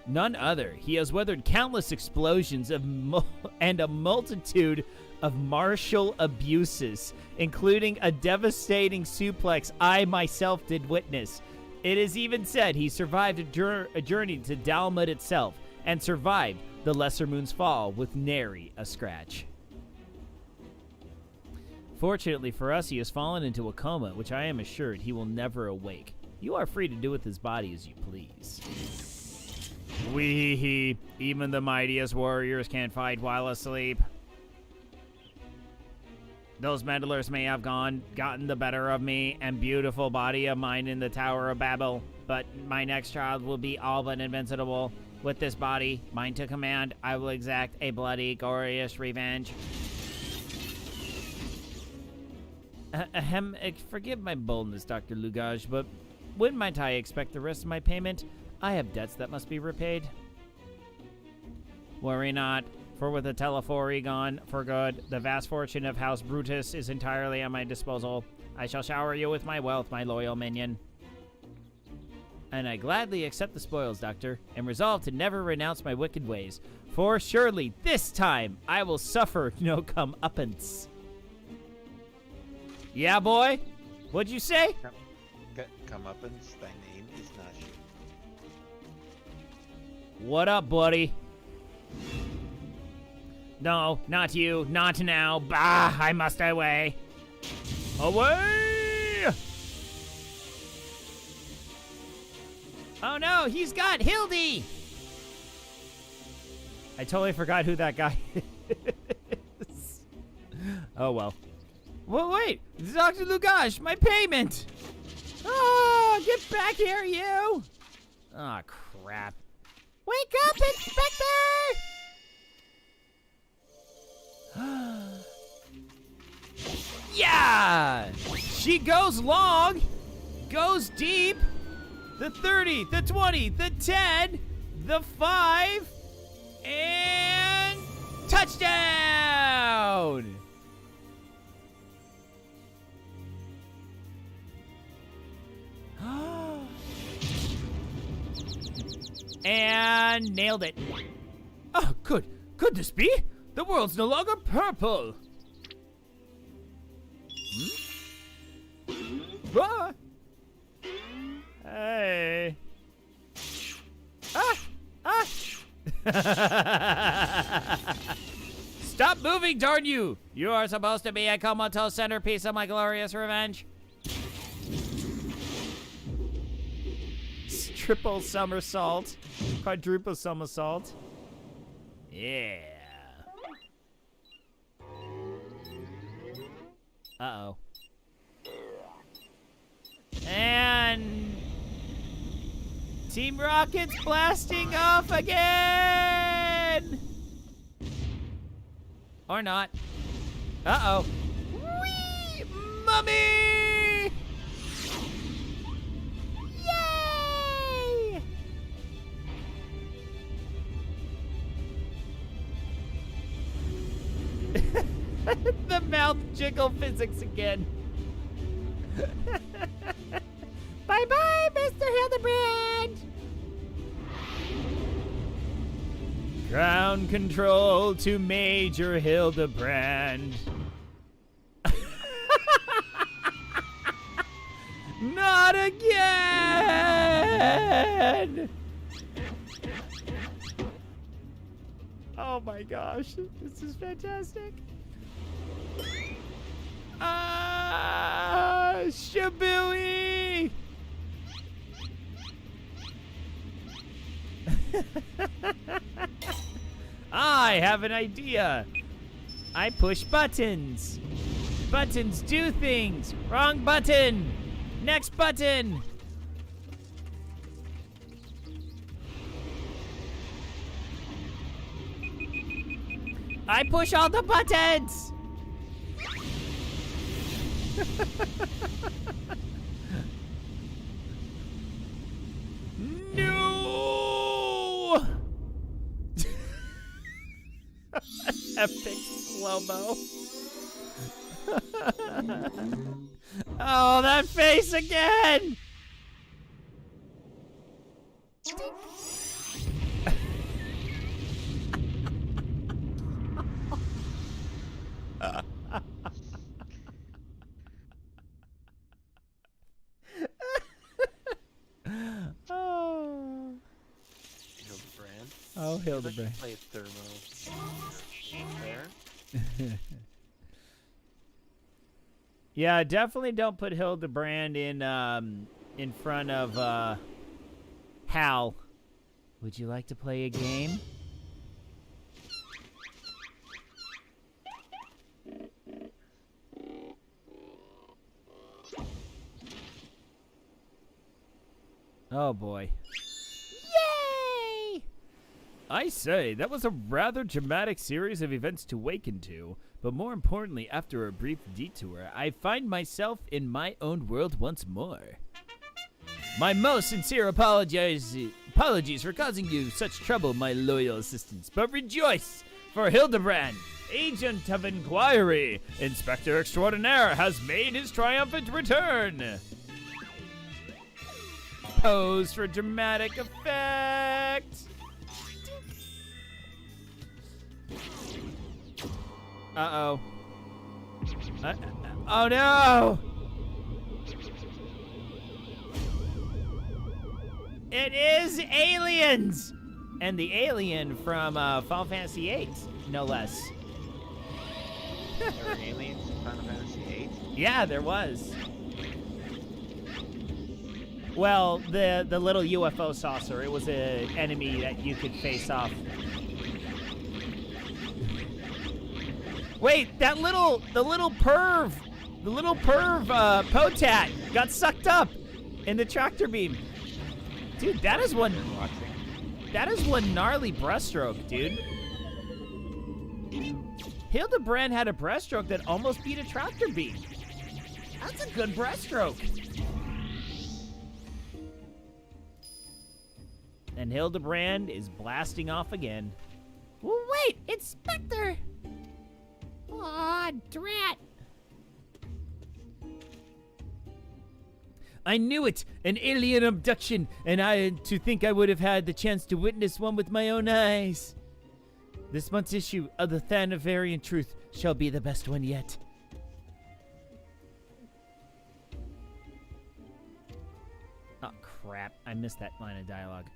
None other. He has weathered countless explosions and a multitude of martial abuses, including a devastating suplex I myself did witness. It is even said he survived a journey to Dalmud itself and survived the Lesser Moon's fall with nary a scratch. Fortunately for us, he has fallen into a coma, which I am assured he will never awake. You are free to do with his body as you please. Wee-hee, even the mightiest warriors can't fight while asleep. Those meddlers may have gotten the better of me and beautiful body of mine in the Tower of Babel, but my next child will be all but invincible. With this body, mine to command, I will exact a bloody, glorious revenge. Forgive my boldness, Dr. Lugage, but when might I expect the rest of my payment? I have debts that must be repaid. Worry not, for with the Telefori gone for good, the vast fortune of House Brutus is entirely at my disposal. I shall shower you with my wealth, my loyal minion. And I gladly accept the spoils, Doctor, and resolve to never renounce my wicked ways, for surely this time I will suffer no comeuppance. Yeah, boy? What'd you say? Comeuppance, thy name is not you. What up, buddy? No, not you. Not now. Bah, I must away. Away! Oh no, he's got Hildy! I totally forgot who that guy is. Oh well. Well, wait! Dr. Lugage, my payment! Oh, get back here, you! Oh, crap. Wake up, Inspector! Yeah! She goes long, goes deep, the 30, the 20, the 10, the 5, and touchdown! And nailed it. Oh, could this be? The world's no longer purple. Ah. Hey. Stop moving, darn you! You are supposed to be a comatose centerpiece of my glorious revenge. Triple somersault. Quadruple somersault. Yeah. Uh-oh. And Team Rocket's blasting off again! Or not. Uh-oh. Whee! Mummy! Yay! The mouth jiggle physics again. Bye-bye, Mr. Hildebrand! Ground control to Major Hildebrand. Not again! Oh my gosh, this is fantastic. Shabooey! I have an idea. I push buttons. Buttons do things. Wrong button. Next button. I push all the buttons. No! Epic slow-mo. Oh, that face again! Hildebrand. Oh, Hildebrand. Play thermo. There. Yeah, definitely don't put Hildebrand in front of Hal. Would you like to play a game? Oh boy. Yay! I say, that was a rather dramatic series of events to waken to, but more importantly, after a brief detour, I find myself in my own world once more. My most sincere apologies for causing you such trouble, my loyal assistants, but rejoice, for Hildebrand, Agent of Inquiry, Inspector Extraordinaire, has made his triumphant return. Pose for dramatic effect. Uh-oh. Oh no! It is aliens! And the alien from Final Fantasy VIII, no less. There were aliens in Final Fantasy VIII? Yeah, there was. Well, the little UFO saucer, it was an enemy that you could face off. Wait, the little perv Potat got sucked up in the tractor beam. Dude, that is one gnarly breaststroke, dude. Hildebrand had a breaststroke that almost beat a tractor beam. That's a good breaststroke. And Hildebrand is blasting off again. Wait, Inspector! Aw, drat! I knew it! An alien abduction, and to think I would have had the chance to witness one with my own eyes. This month's issue of the Thanavarian Truth shall be the best one yet. Oh, crap. I missed that line of dialogue.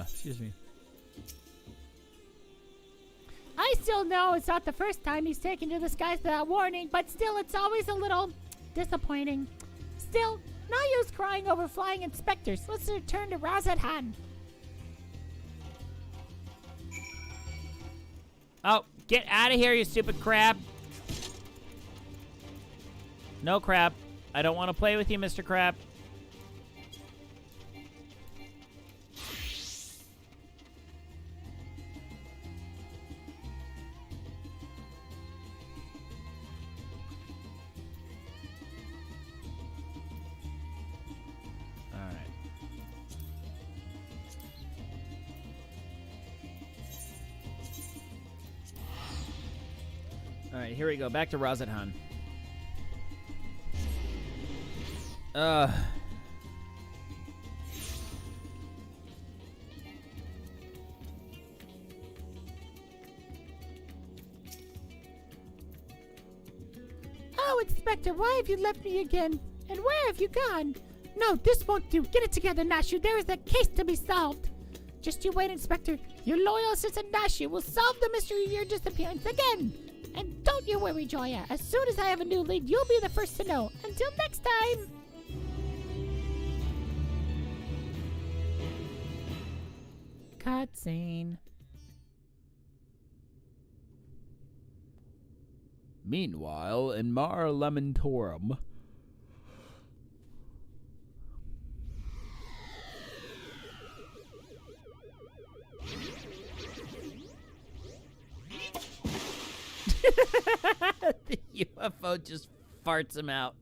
Excuse me. I still know it's not the first time he's taken to the skies without warning, but still, it's always a little disappointing. Still, no use crying over flying inspectors. Let's return to Razathan. Oh, get out of here, you stupid crab. No, crab. I don't want to play with you, Mr. Crab. All right, here we go. Back to Razathan. Oh, Inspector, why have you left me again? And where have you gone? No, this won't do. Get it together, Nashu. There is a case to be solved. Just you wait, Inspector. Your loyal assistant Nashu will solve the mystery of your disappearance again. And don't you worry, Joya. As soon as I have a new lead, you'll be the first to know. Until next time. Cutscene. Meanwhile, in Mar Lamentorum. The UFO just farts him out.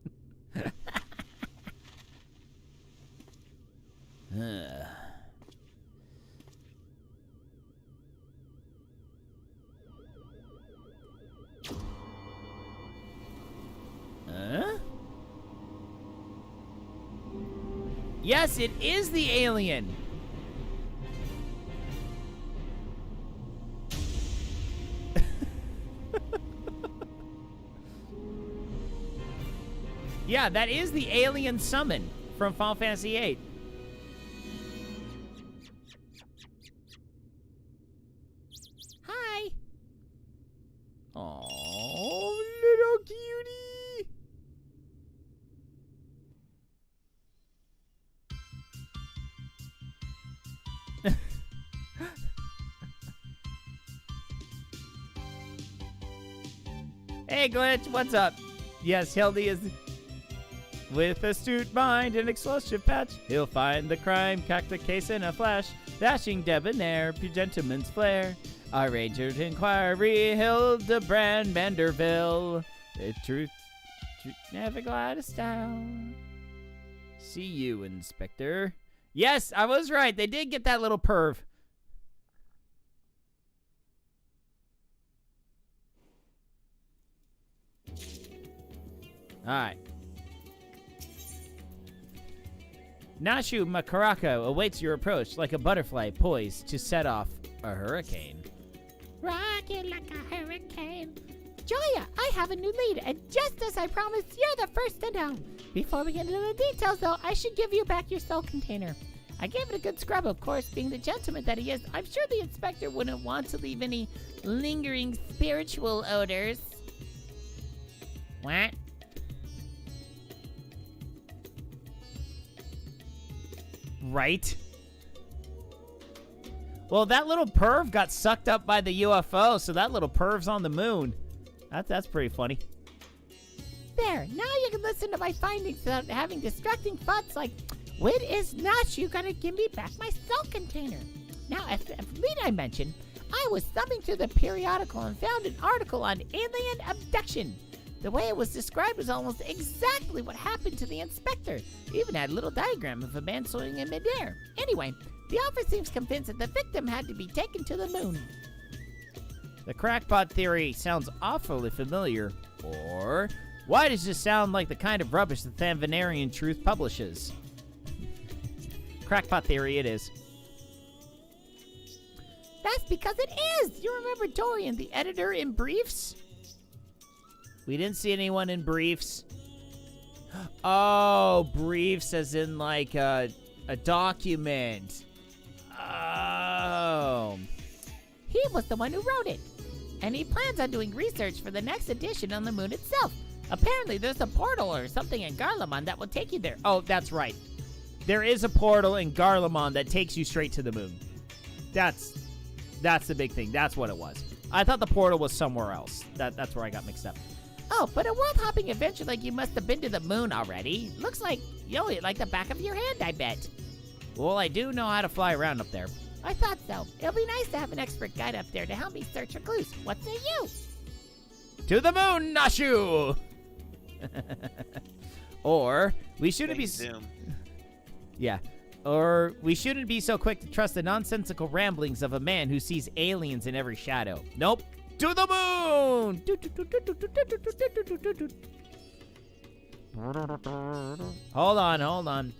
Yes, it is the alien. Yeah, that is the alien summon from Final Fantasy VIII. Hi. Oh, little cutie. Hey, Glitch, what's up? Yes, Hildy is... With astute mind and explosive patch, he'll find the crime, crack the case in a flash, dashing debonair, gentleman's flair. Our agent inquiry, Hildebrand Manderville. The truth, never go out of style. See you, Inspector. Yes, I was right. They did get that little perv. All right. Nashu Makarako awaits your approach like a butterfly poised to set off a hurricane. Rocking like a hurricane. Joya, I have a new lead, and just as I promised, you're the first to know. Before we get into the details, though, I should give you back your soul container. I gave it a good scrub, of course, being the gentleman that he is. I'm sure the inspector wouldn't want to leave any lingering spiritual odors. What? Right? Well, that little perv got sucked up by the UFO, so that little perv's on the moon. That's pretty funny. There, now you can listen to my findings without having distracting thoughts like, when is Nashu gonna give me back my soul container? Now, as the lead I mentioned, I was thumbing through the periodical and found an article on alien abduction. The way it was described was almost exactly what happened to the inspector. It even had a little diagram of a man soaring in midair. Anyway, the author seems convinced that the victim had to be taken to the moon. The crackpot theory sounds awfully familiar. Or, why does this sound like the kind of rubbish that Thanvenarian Truth publishes? Crackpot theory it is. That's because it is! You remember Dorian, the editor in Briefs? We didn't see anyone in briefs. Oh, briefs as in like a document. Oh. He was the one who wrote it. and he plans on doing research for the next edition on the moon itself. Apparently, there's a portal or something in Garlemald that will take you there. Oh, that's right. There is a portal in Garlemald that takes you straight to the moon. That's the big thing. That's what it was. I thought the portal was somewhere else. That's where I got mixed up. Oh, but a world-hopping adventure like you must have been to the moon already. Looks like you know it like the back of your hand, I bet. Well, I do know how to fly around up there. I thought so. It'll be nice to have an expert guide up there to help me search for clues. What say you? To the moon, Nashu! Or we shouldn't be Zoom. Yeah. Or we shouldn't be so quick to trust the nonsensical ramblings of a man who sees aliens in every shadow. Nope. To the moon! Hold on.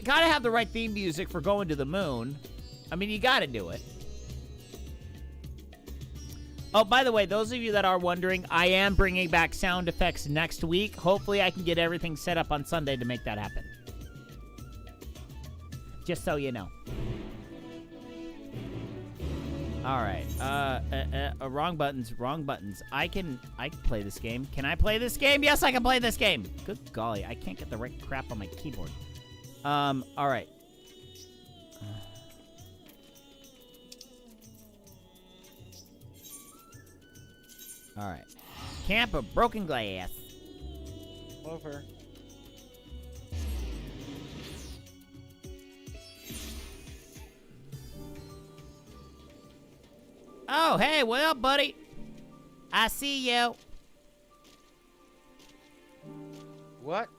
Gotta have the right theme music for going to the moon. I mean, you gotta do it. Oh, by the way, those of you that are wondering, I am bringing back sound effects next week. Hopefully, I can get everything set up on Sunday to make that happen. Just so you know. All right. Wrong buttons. I can play this game. Can I play this game? Yes, I can play this game. Good golly, I can't get the right crap on my keyboard. All right. All right. Camp of Broken Glass. Over. Oh, hey, what up, buddy? I see you. What?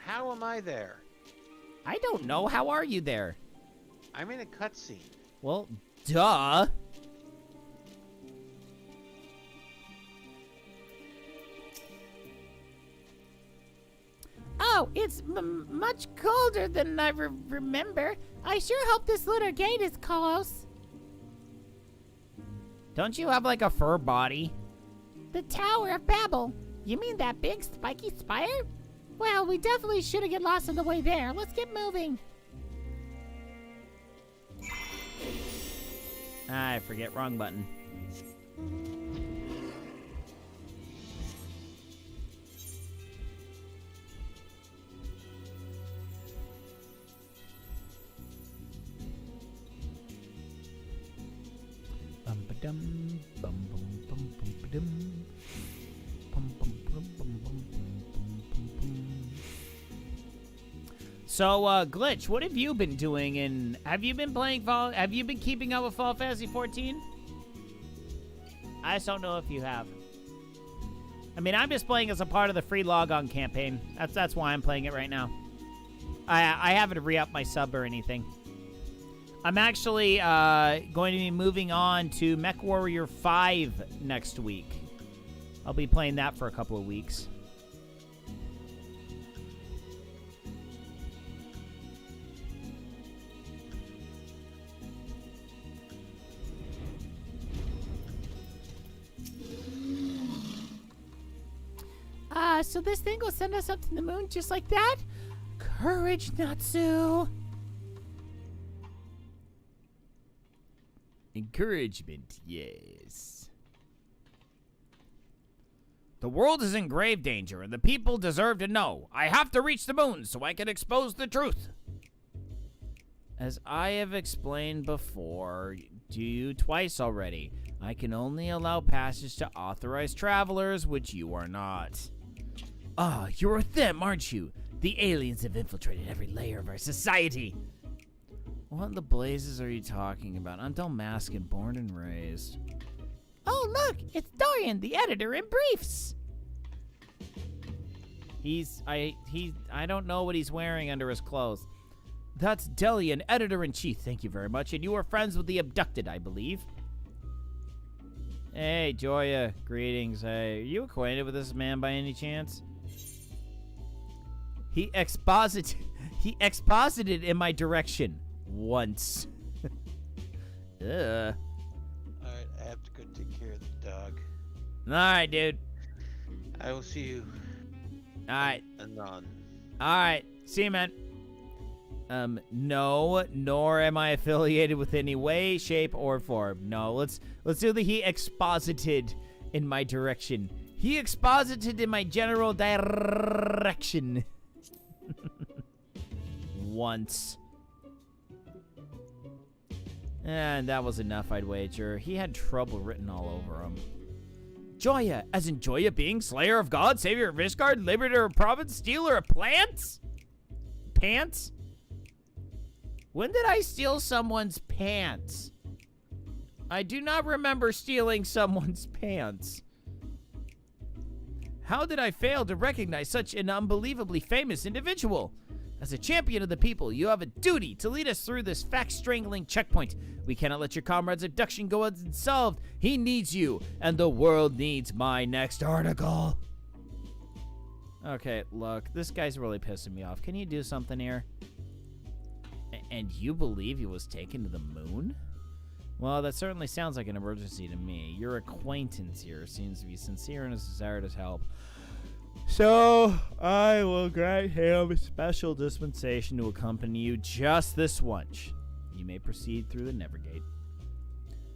How am I there? I don't know. How are you there? I'm in a cutscene. Well, duh. Oh, it's much colder than I remember. I sure hope this lunar gate is close. Don't you have like a fur body? The Tower of Babel. You mean that big spiky spire? Well, we definitely shouldn't get lost on the way there. Let's get moving. I forget. Wrong button. Bum ba dum bum bum bum bum ba dum. Bum bum bum bum bum bum bum bum. So, Glitch, what have you been doing? And have you been playing Fall? Have you been keeping up with Final Fantasy 14? I just don't know if you have. I mean, I'm just playing as a part of the free logon campaign. That's why I'm playing it right now. I haven't re-upped my sub or anything. I'm actually going to be moving on to Mech Warrior 5 next week. I'll be playing that for a couple of weeks. So this thing will send us up to the moon just like that? Courage, Natsu. Encouragement, yes. The world is in grave danger, and the people deserve to know. I have to reach the moon so I can expose the truth. As I have explained before to you twice already, I can only allow passage to authorized travelers, which you are not. Ah, you're them, aren't you? The aliens have infiltrated every layer of our society. What in the blazes are you talking about? I'm Dalmascan, born and raised. Oh, look! It's Dorian, the editor in briefs! I don't know what he's wearing under his clothes. That's Delian, editor-in-chief. Thank you very much. And you are friends with the abducted, I believe. Hey, Joya. Greetings. Are you acquainted with this man by any chance? He exposited in my direction once. Ugh. Alright, I have to go take care of the dog. Alright, dude. I will see you. Alright. Anon. Alright. See you, man. No, nor am I affiliated with any way, shape, or form. No, let's do the he exposited in my direction. He exposited in my general direction. Once. And that was enough, I'd wager. He had trouble written all over him. Joya, as in Joya being Slayer of God, Savior of Ishgard, Liberator of Province, Stealer of Plants? Pants? When did I steal someone's pants? I do not remember stealing someone's pants. How did I fail to recognize such an unbelievably famous individual? As a champion of the people, you have a duty to lead us through this fact-strangling checkpoint. We cannot let your comrade's abduction go unsolved. He needs you, and the world needs my next article. Okay, look, this guy's really pissing me off. Can you do something here? And you believe he was taken to the moon? Well, that certainly sounds like an emergency to me. Your acquaintance here seems to be sincere in his desire to help. So, I will grant him a special dispensation to accompany you just this once. You may proceed through the Nevergate.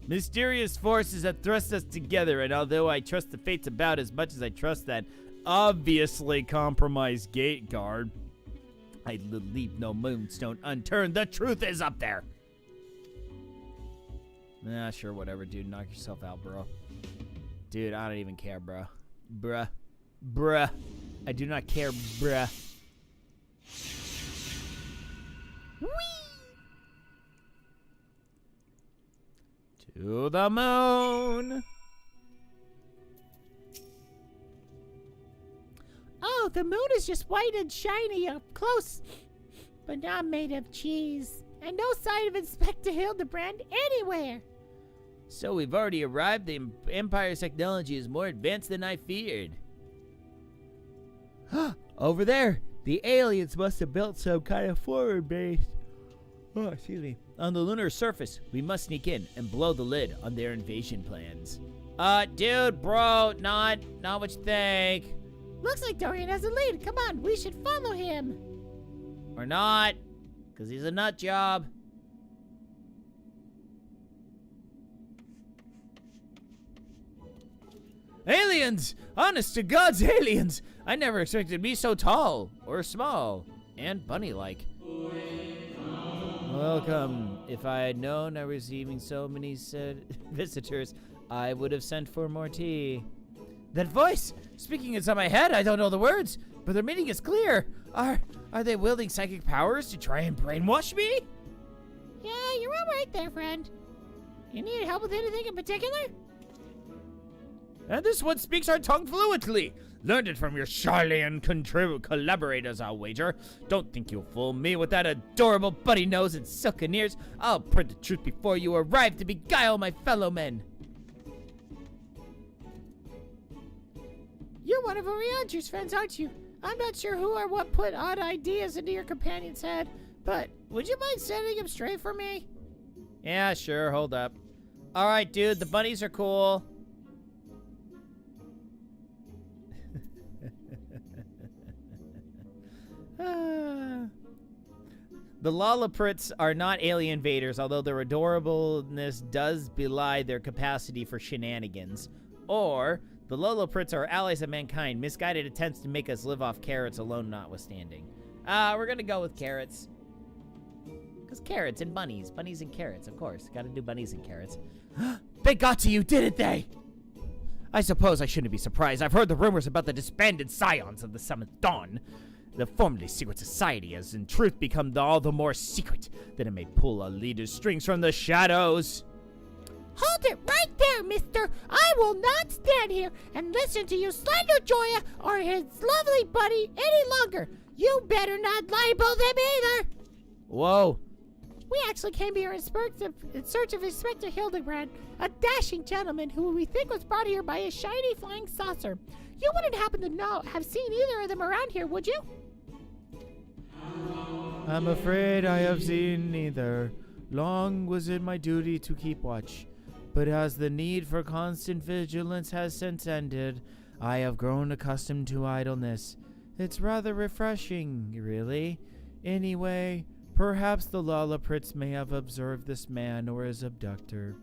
Mysterious forces have thrust us together, and although I trust the fates about as much as I trust that obviously compromised gate guard, I leave no moonstone unturned. The truth is up there. Nah, sure, whatever, dude. Knock yourself out, bro. Dude, I don't even care, bro. Bruh. I do not care, bruh. Whee! To the moon. Oh, the moon is just white and shiny up close, but not made of cheese. And no sign of Inspector Hildebrand anywhere. So we've already arrived. The Empire's technology is more advanced than I feared. Over there, the aliens must have built some kind of forward base. Oh, excuse me. On the lunar surface, we must sneak in and blow the lid on their invasion plans. Dude, bro, not what you think. Looks like Dorian has a lead. Come on, we should follow him. Or not, because he's a nut job. Aliens! Honest to God's aliens! I never expected to be so tall, or small, and bunny-like. Welcome. If I had known I was receiving so many visitors, I would have sent for more tea. That voice! Speaking inside my head, I don't know the words, but their meaning is clear. Are they wielding psychic powers to try and brainwash me? Yeah, you're all right there, friend. You need help with anything in particular? And this one speaks our tongue fluently. Learned it from your Charlian collaborators, I'll wager. Don't think you'll fool me with that adorable buddy nose and silken ears. I'll print the truth before you arrive to beguile my fellow men. You're one of Oriandra's friends, aren't you? I'm not sure who or what put odd ideas into your companion's head, but would you mind setting him straight for me? Yeah, sure, hold up. Alright, dude, the bunnies are cool. The Lolliprits are not alien invaders, although their adorableness does belie their capacity for shenanigans. Or, the Lolliprits are allies of mankind, misguided attempts to make us live off carrots alone notwithstanding. We're gonna go with carrots. Because carrots and bunnies. Bunnies and carrots, of course. Gotta do bunnies and carrots. They got to you, didn't they? I suppose I shouldn't be surprised. I've heard the rumors about the disbanded scions of the Seventh Dawn. The formerly secret society has in truth become all the more secret that it may pull our leader's strings from the shadows. Hold it right there, mister. I will not stand here and listen to you slander Joya or his lovely buddy any longer. You better not libel them either. Whoa. We actually came here in search of Inspector Hildebrand, a dashing gentleman who we think was brought here by a shiny flying saucer. You wouldn't happen to have seen either of them around here, would you? I'm afraid I have seen neither. Long was it my duty to keep watch, but as the need for constant vigilance has since ended, I have grown accustomed to idleness. It's rather refreshing, really. Anyway, perhaps the Lolliprince may have observed this man or his abductor.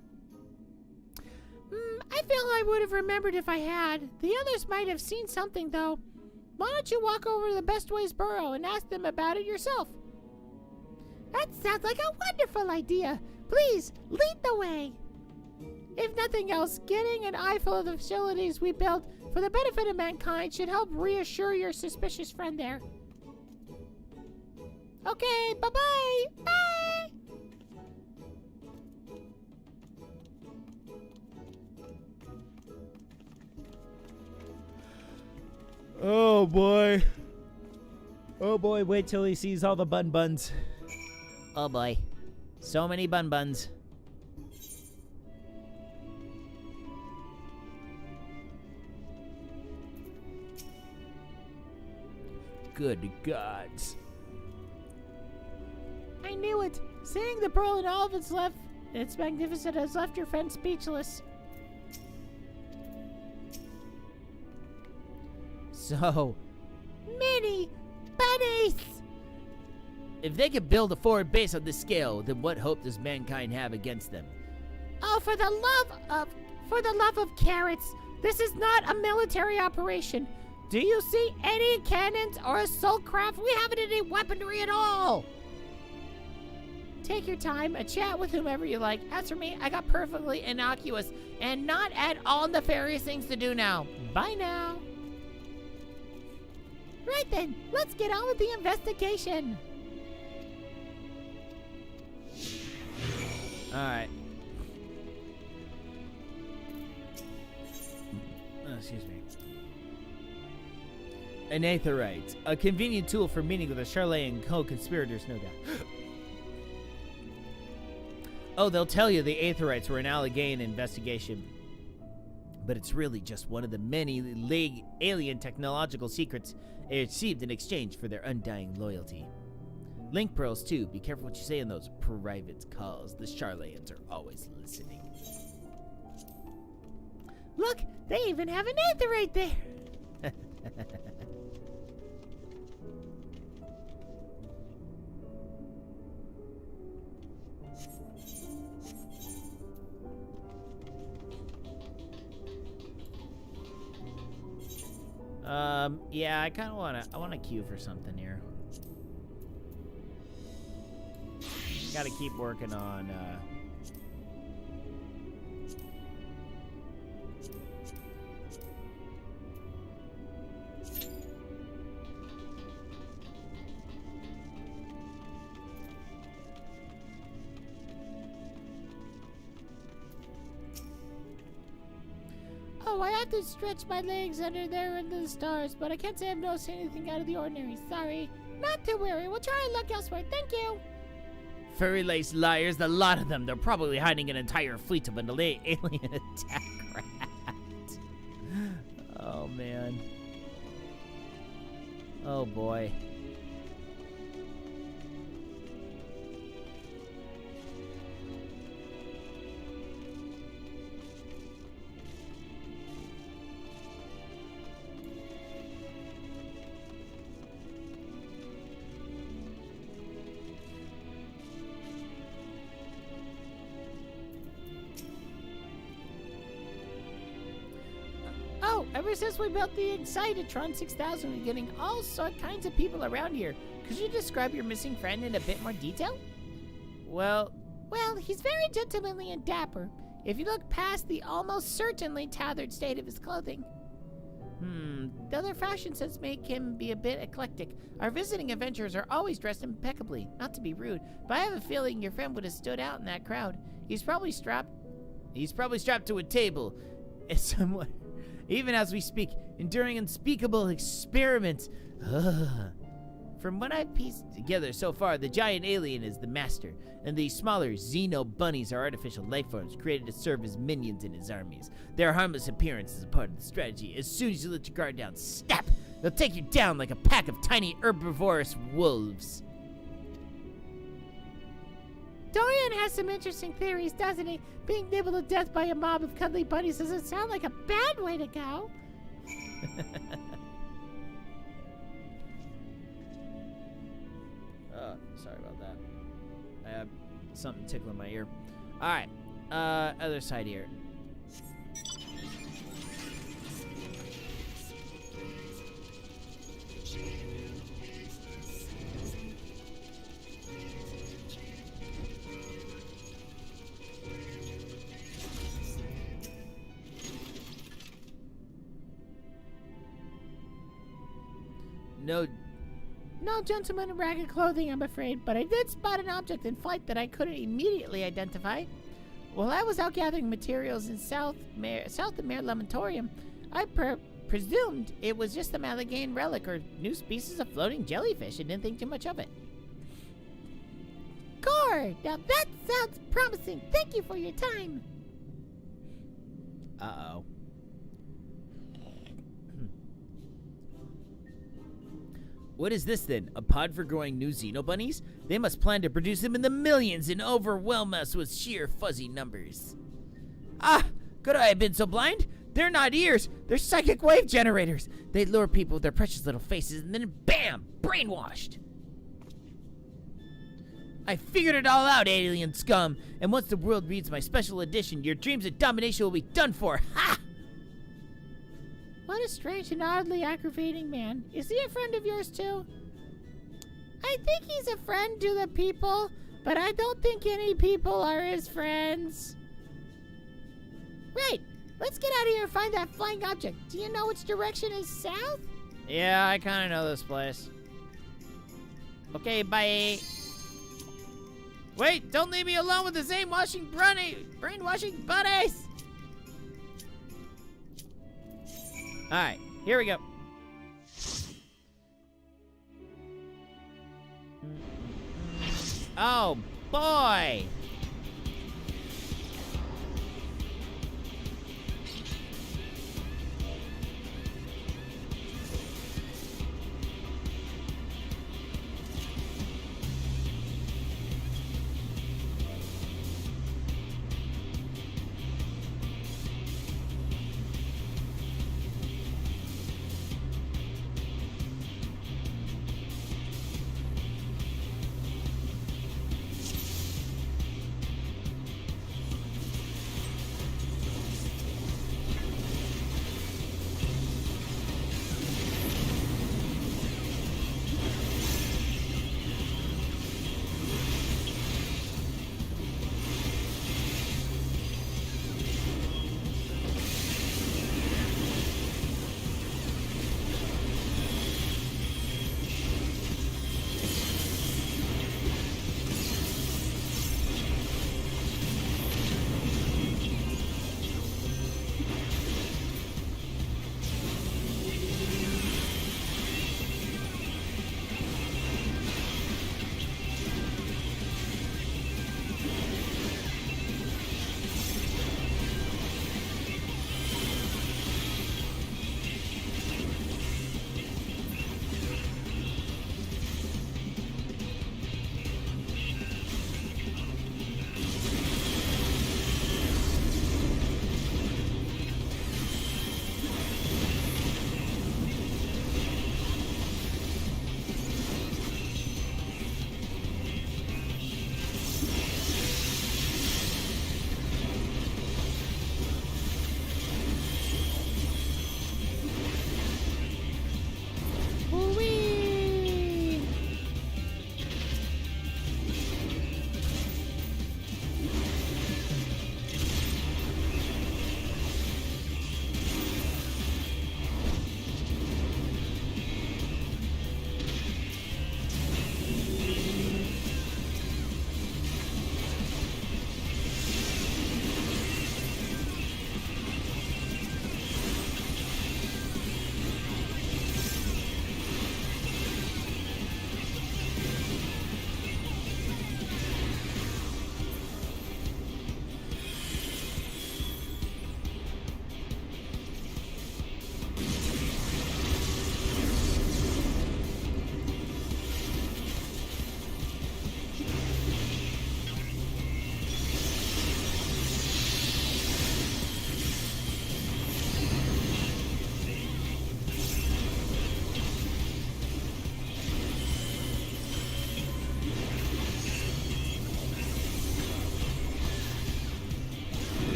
I feel I would have remembered if I had. The others might have seen something, though. Why don't you walk over to the Best Ways Burrow and ask them about it yourself? That sounds like a wonderful idea. Please, lead the way. If nothing else, getting an eyeful of the facilities we built for the benefit of mankind should help reassure your suspicious friend there. Okay, bye-bye. Bye! Oh boy. Oh boy, wait till he sees all the buns. Oh boy. So many buns. Good gods. I knew it. Seeing the pearl in all of its magnificence has left your friend speechless. So, Many bunnies! if they could build a forward base on this scale, then what hope does mankind have against them? Oh, for the love of carrots! This is not a military operation. Do you see any cannons or assault craft? We haven't any weaponry at all. Take your time and chat with whomever you like. As for me, I got perfectly innocuous and not at all nefarious things to do now. Bye now. Right then, let's get on with the investigation. Alright. Excuse me. An aetherite. A convenient tool for meeting with the Charlet and co-conspirators, no doubt. Oh, they'll tell you the aetherites were an Allegheny investigation. But it's really just one of the many alien technological secrets they received in exchange for their undying loyalty. Link pearls, too. Be careful what you say in those private calls. The Charlayans are always listening. Look, they even have an aetherite there. Yeah, I wanna queue for something here. Gotta keep working on, Oh, I have to stretch my legs under there into the stars, but I can't say I've noticed anything out of the ordinary. Sorry. Not to worry. We'll try and look elsewhere. Thank you. furry-laced liars, the lot of them. They're probably hiding an entire fleet of alien attack craft. Oh, man. Oh, boy. Oh, ever since we built the Excitotron 6000, we're getting all kinds of people around here. Could you describe your missing friend in a bit more detail? Well, He's very gentlemanly and dapper, if you look past the almost certainly tattered state of his clothing. The other fashion sense make him be a bit eclectic. Our visiting adventurers are always dressed impeccably, not to be rude, but I have a feeling your friend would have stood out in that crowd. He's probably strapped to a table somewhere, even as we speak, enduring unspeakable experiments. For From what I've pieced together so far, the giant alien is the master, and the smaller Xeno bunnies are artificial life forms created to serve as minions in his armies. Their harmless appearance is a part of the strategy. As soon as you let your guard down, snap! They'll take you down like a pack of tiny herbivorous wolves. Dorian has some interesting theories, doesn't he? Being nibbled to death by a mob of cuddly bunnies doesn't sound like a bad way to go. Sorry about that. I have something tickling my ear. Alright, other side here. No gentleman in ragged clothing, I'm afraid, but I did spot an object in flight that I couldn't immediately identify. While I was out gathering materials in south of Mare Lamentorium, I presumed it was just a Malagane relic or new species of floating jellyfish and didn't think too much of it. Gore! Now that sounds promising. Thank you for your time. Uh-oh. What is this then? A pod for growing new Xenobunnies? They must plan to produce them in the millions and overwhelm us with sheer fuzzy numbers. Ah! Could I have been so blind? They're not ears, they're psychic wave generators. They lure people with their precious little faces and then BAM! Brainwashed! I figured it all out, alien scum. And once the world reads my special edition, your dreams of domination will be done for. Ha! What a strange and oddly aggravating man. Is he a friend of yours too? I think he's a friend to the people, but I don't think any people are his friends. Right, let's get out of here and find that flying object. Do you know which direction is south? Yeah, I kind of know this place. Okay, bye. Wait, don't leave me alone with the same brainwashing buddies. Alright, here we go. Oh, boy!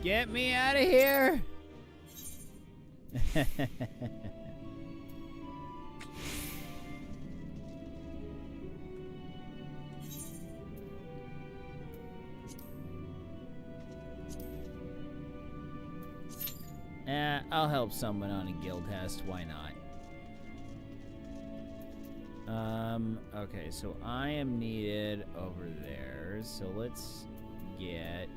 Get me out of here. I'll help someone on a guild test. Why not? Okay, so I am needed over there. So let's get...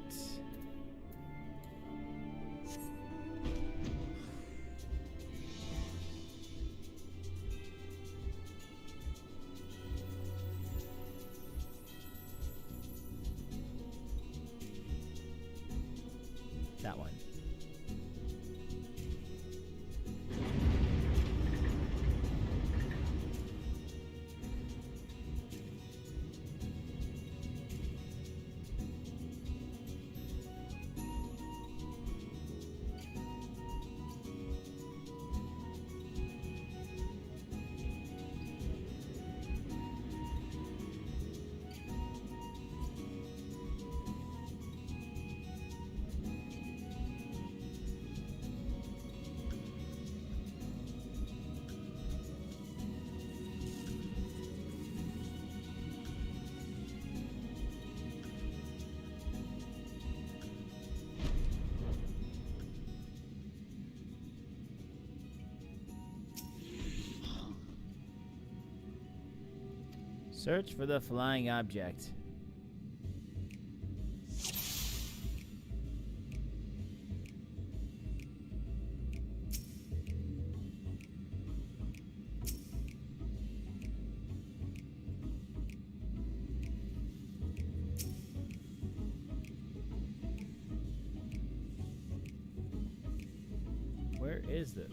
that one. Search for the flying object. Where is it?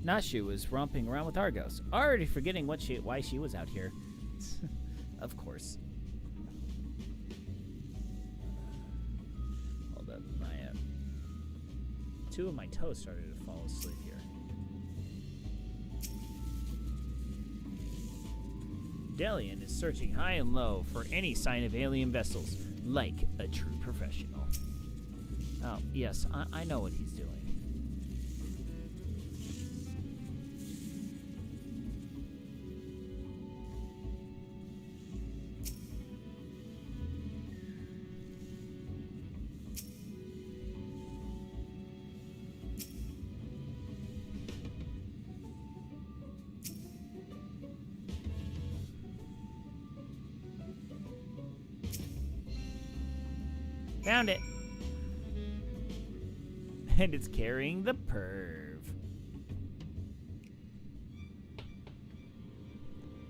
Nashu was romping around with Argos, already forgetting why she was out here. Of course. Hold up, two of my toes started to fall asleep here. Delian is searching high and low for any sign of alien vessels, like a true professional. Oh, yes, I know what he's doing. Found it. And it's carrying the perv.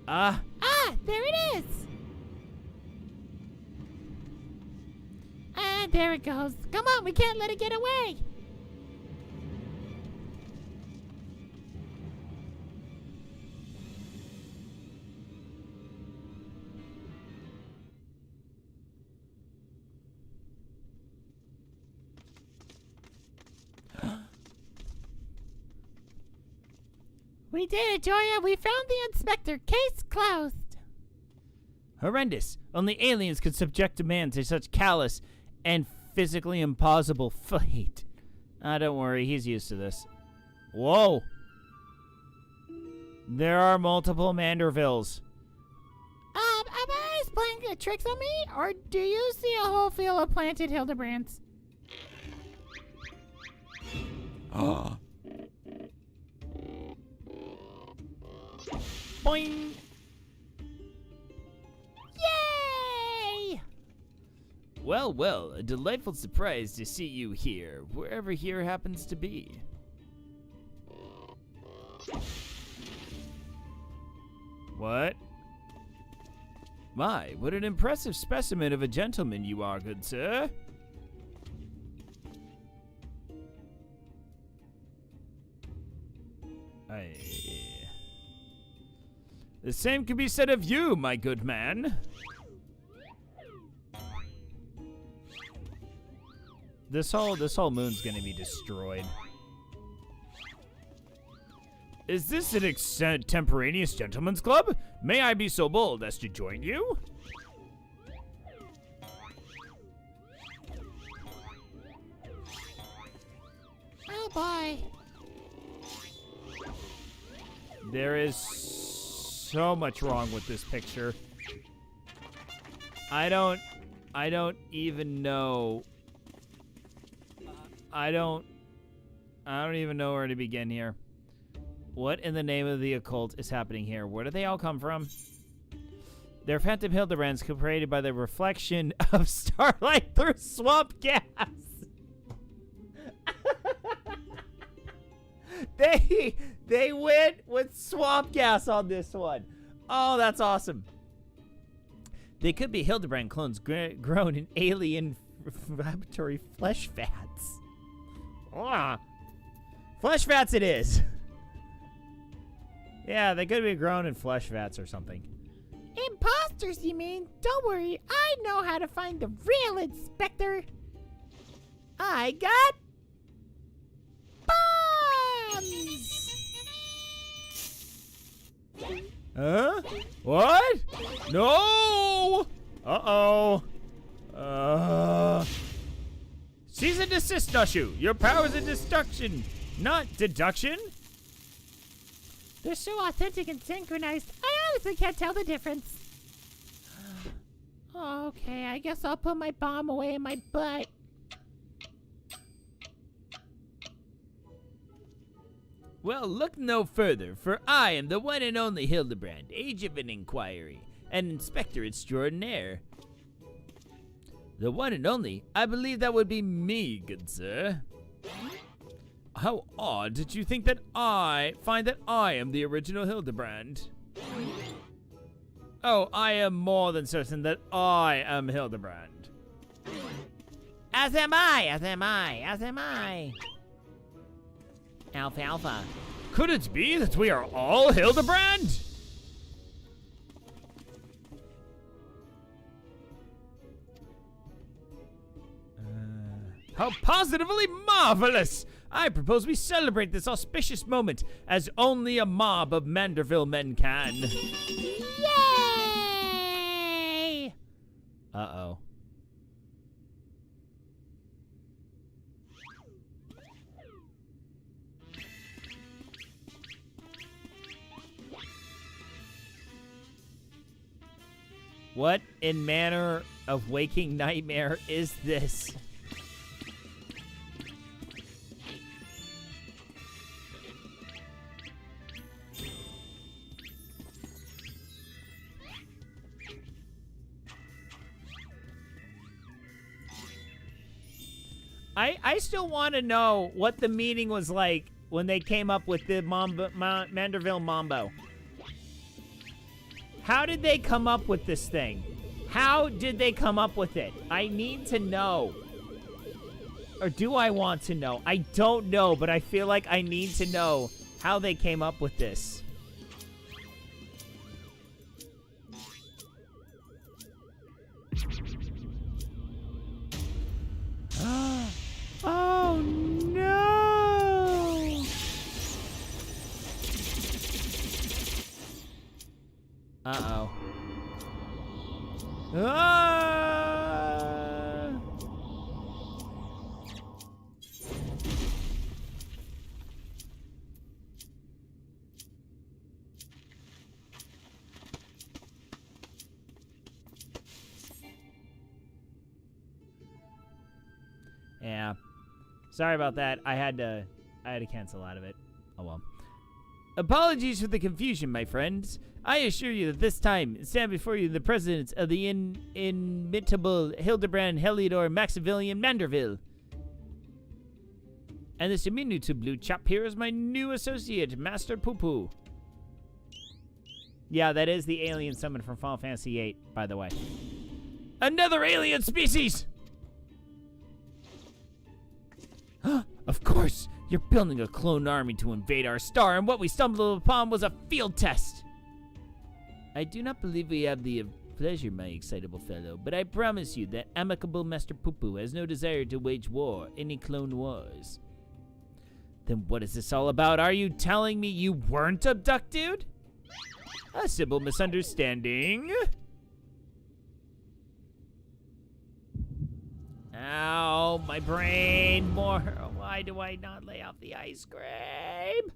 There it is. And there it goes. Come on, we can't let it get away. We did it, Joya. We found the inspector. Case closed. Horrendous. Only aliens could subject a man to such callous and physically impossible fate. Don't worry. He's used to this. Whoa. There are multiple Mandervilles. Am I playing tricks on me? Or do you see a whole field of planted Hildebrands? Boing. Yay! Well, well, a delightful surprise to see you here, wherever here happens to be. What? My, what an impressive specimen of a gentleman you are, good sir. The same can be said of you, my good man. This whole moon's gonna be destroyed. Is this an extemporaneous gentleman's club? May I be so bold as to join you? boy. There is so much wrong with this picture. I don't even know. I don't even know where to begin here. What in the name of the occult is happening here? Where do they all come from? They're phantom Hildebrands created by the reflection of starlight through swamp gas. They went with swamp gas on this one. Oh, that's awesome. They could be Hildebrand clones grown in alien laboratory flesh vats. Ah, flesh vats it is. Yeah, they could be grown in flesh vats or something. Imposters, you mean? Don't worry, I know how to find the real Inspector. I got bombs! Huh? What? No! Uh-oh. Cease and desist, Nushu. Your powers of destruction, not deduction. They're so authentic and synchronized, I honestly can't tell the difference. Okay, I guess I'll put my bomb away in my butt. Well, look no further, for I am the one and only Hildebrand, age of an inquiry, and inspector extraordinaire. The one and only? I believe that would be me, good sir. How odd did you think that I find that I am the original Hildebrand? Oh, I am more than certain that I am Hildebrand. As am I, as am I, as am I. Alfalfa. Could it be that we are all Hildebrand? How positively marvelous! I propose we celebrate this auspicious moment as only a mob of Manderville men can. Yay! Uh-oh. What in manner of waking nightmare is this? I still want to know what the meaning was like when they came up with the Manderville Mambo. How did they come up with this thing? How did they come up with it? I need to know. Or do I want to know? I don't know, but I feel like I need to know how they came up with this. Oh no! Uh-oh. Ah! Yeah. Sorry about that. I had to cancel out of it. Oh well. Apologies for the confusion, my friends. I assure you that this time, stand before you the president of the inimitable Hildebrand Heliodor Maximilian Manderville. And this diminutive blue chap here is my new associate, Master Poo-Poo. Yeah, that is the alien summon from Final Fantasy VIII, by the way. Another alien species! Of course! You're building a clone army to invade our star, and what we stumbled upon was a field test! I do not believe we have the pleasure, my excitable fellow, but I promise you that amicable Master Poo-Poo has no desire to wage war, any clone wars. Then what is this all about? Are you telling me you weren't abducted? A simple misunderstanding. Ow, my brain. More. Why do I not lay off the ice cream?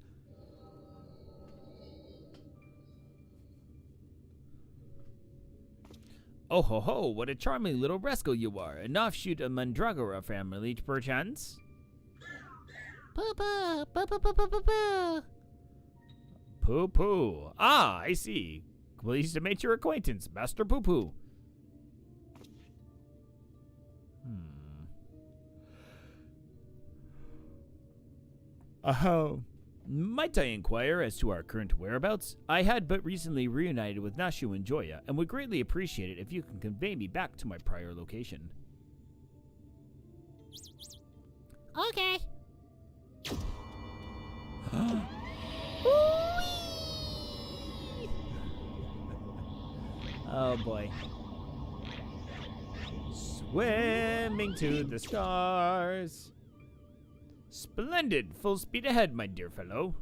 Oh ho ho, what a charming little rascal you are. An offshoot of Mandragora family, perchance? Poo-poo, poo-poo-poo-poo-poo-poo. Poo-poo. Ah, I see. Pleased to make your acquaintance, Master Poo-poo. Might I inquire as to our current whereabouts? I had but recently reunited with Nashu and Joya, and would greatly appreciate it if you can convey me back to my prior location. Okay. Oh boy. Swimming to the stars. Splendid! Full speed ahead, my dear fellow.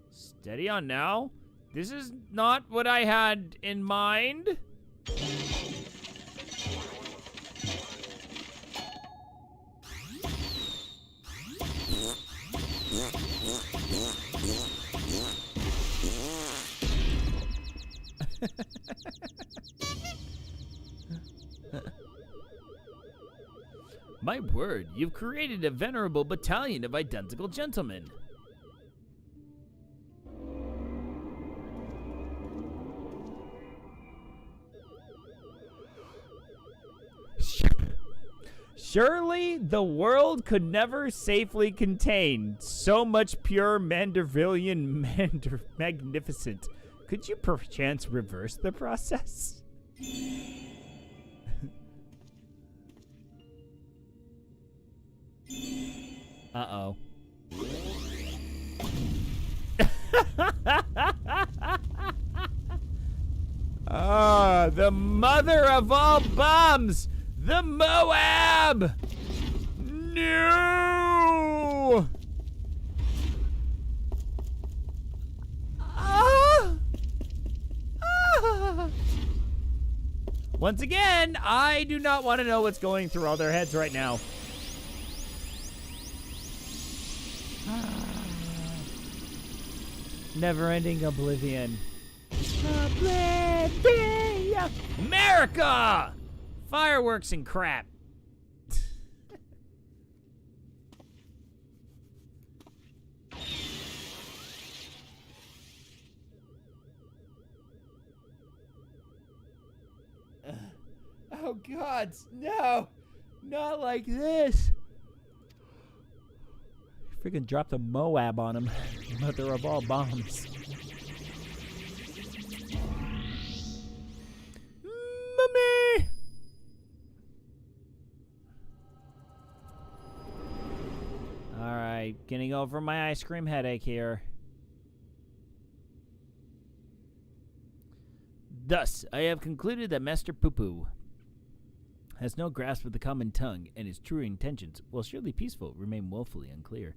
Steady on now. This is not what I had in mind. My word, you've created a venerable battalion of identical gentlemen. Surely the world could never safely contain so much pure Mandervillian magnificent. Could you perchance reverse the process? Uh-oh. Ah, the mother of all bombs! The Moab! No! Ah! Ah! Once again, I do not want to know what's going through all their heads right now. Never-ending oblivion. Oblivion! America! Fireworks and crap. Oh, God, no. Not like this. Freaking dropped a Moab on him. Mother of all bombs. Mommy! Alright, getting over my ice cream headache here. Thus, I have concluded that Master Poo-Poo has no grasp of the common tongue, and his true intentions, while surely peaceful, remain woefully unclear.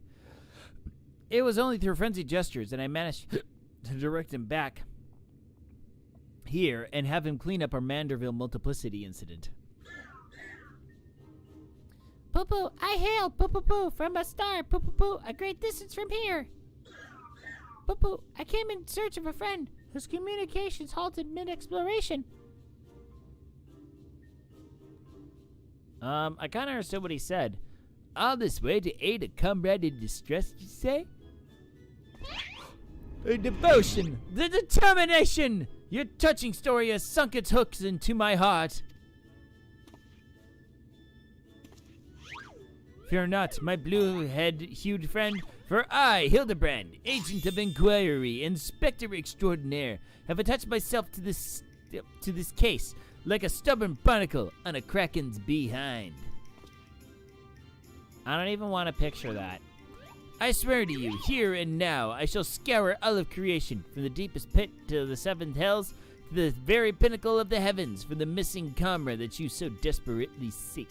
It was only through frenzied gestures that I managed to direct him back here and have him clean up our Manderville multiplicity incident. Poo-poo, I hail Poo-poo-poo from a star, Poo-poo-poo, a great distance from here. Poo-poo, I came in search of a friend whose communications halted mid-exploration. I kind of understood what he said. All this way to aid a comrade in distress, you say? The devotion, the determination! Your touching story has sunk its hooks into my heart. Fear not, my blue-head-hued friend, for I, Hildebrand, agent of inquiry, inspector extraordinaire, have attached myself to this case like a stubborn barnacle on a kraken's behind. I don't even want to picture that. I swear to you, here and now, I shall scour all of creation, from the deepest pit to the seventh hells, to the very pinnacle of the heavens, for the missing comrade that you so desperately seek.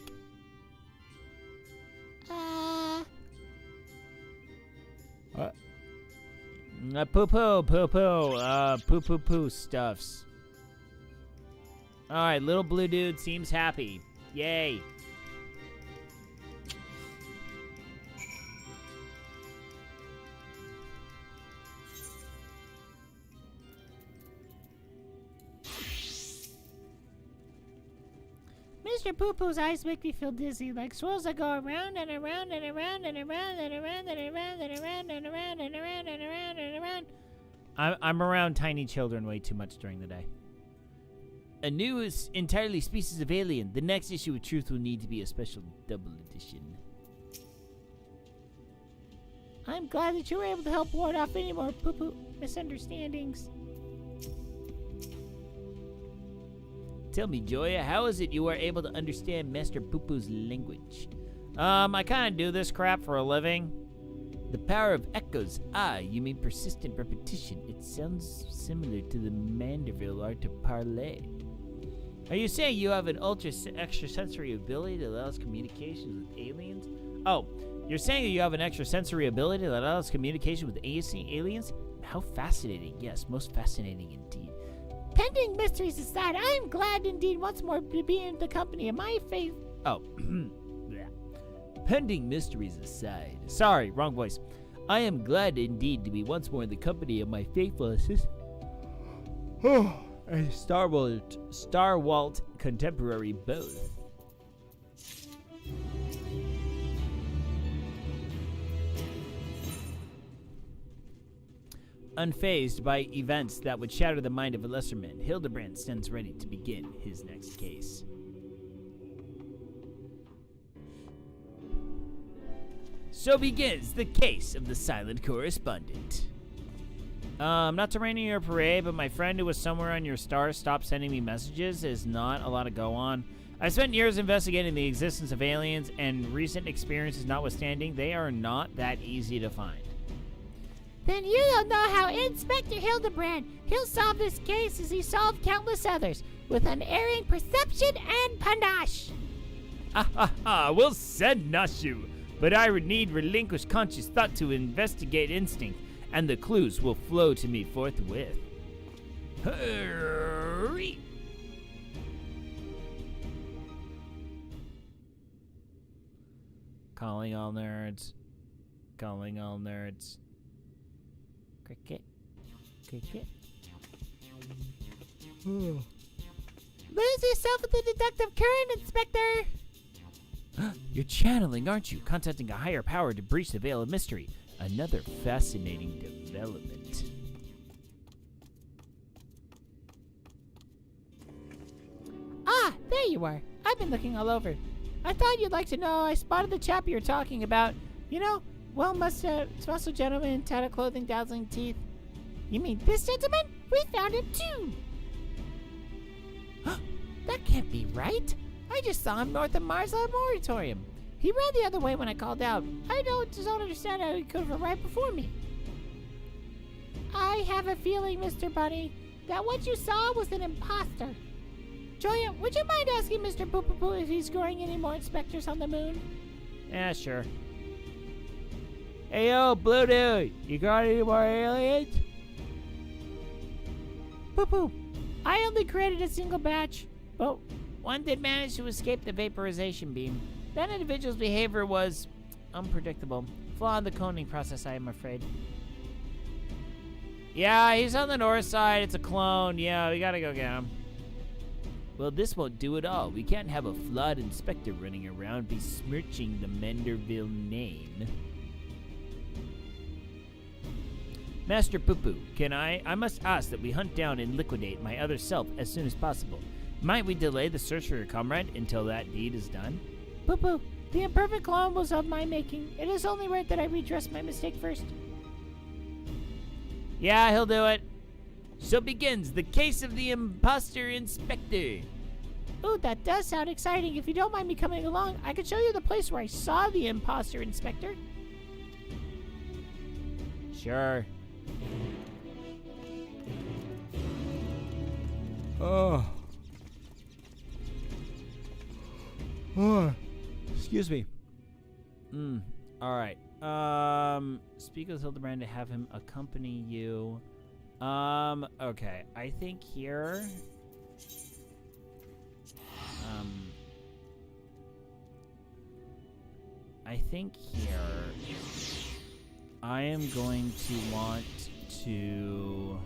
Poo-poo stuffs. Alright, little blue dude seems happy. Yay. Mr. Poo Poo's eyes make me feel dizzy, like swirls that go around and around and around and around and around and around and around and around and around and around and around. I'm around tiny children way too much during the day. A new entirely species of alien. The next issue of Truth will need to be a special double edition. I'm glad that you were able to help ward off any more Poo Poo misunderstandings. Tell me, Joya, how is it you are able to understand Master Poo Poo's language? I kind of do this crap for a living. The power of echoes. Ah, you mean persistent repetition. It sounds similar to the Manderville art of parley. Are you saying you have an extrasensory ability that allows communications with aliens? Oh, you're saying that you have an extrasensory ability that allows communication with aliens? How fascinating. Yes, most fascinating indeed. Pending mysteries aside, I am glad indeed once more to be in the company of my faith. Oh, pending mysteries aside. Sorry, wrong voice. I am glad indeed to be once more in the company of my faithful assistant. And Star Walt contemporary both. Unfazed by events that would shatter the mind of a lesser man, Hildebrand stands ready to begin his next case. So begins the case of the silent correspondent. Not to rain on your parade, but my friend who was somewhere on your star stopped sending me messages. There's not a lot to go on. I spent years investigating the existence of aliens, and recent experiences notwithstanding, they are not that easy to find. Then you don't know how Inspector Hildebrand, he'll solve this case as he solved countless others, with unerring perception and panache. Well said, Nashu. But I would need relinquish conscious thought to investigate instinct, and the clues will flow to me forthwith. Hurry! Calling all nerds. Calling all nerds. Cricket. Cricket. Lose yourself with the deductive current, Inspector! You're channeling, aren't you? Contacting a higher power to breach the veil of mystery. Another fascinating development. Ah, there you are. I've been looking all over. I thought you'd like to know I spotted the chap you're talking about. You know, muscle gentleman, tattered clothing, dazzling teeth. You mean this gentleman? We found him too. That can't be right. I just saw him north of Mars Laboratorium. He ran the other way when I called out. I just don't understand how he could have right before me. I have a feeling, Mr. Bunny, that what you saw was an imposter. Julia, would you mind asking Mr. Poo Poo Poo if he's growing any more inspectors on the moon? Yeah, sure. Hey, yo, Blue Dude, you got any more aliens? Poo Poo, I only created a single batch, but one did manage to escape the vaporization beam. That individual's behavior was unpredictable. Flaw in the cloning process, I am afraid. Yeah, he's on the north side. It's a clone. Yeah, we gotta go get him. Well, this won't do at all. We can't have a flawed inspector running around besmirching the Manderville name. Master Poo Poo, I must ask that we hunt down and liquidate my other self as soon as possible. Might we delay the search for your comrade until that deed is done? Poo Poo, the imperfect clone was of my making. It is only right that I redress my mistake first. Yeah, he'll do it. So begins the case of the imposter inspector. Ooh, that does sound exciting. If you don't mind me coming along, I could show you the place where I saw the imposter inspector. Sure. Oh. Excuse me. All right. Speak with Hildebrand to have him accompany you. Okay. I think here. I think here. I am going to want to.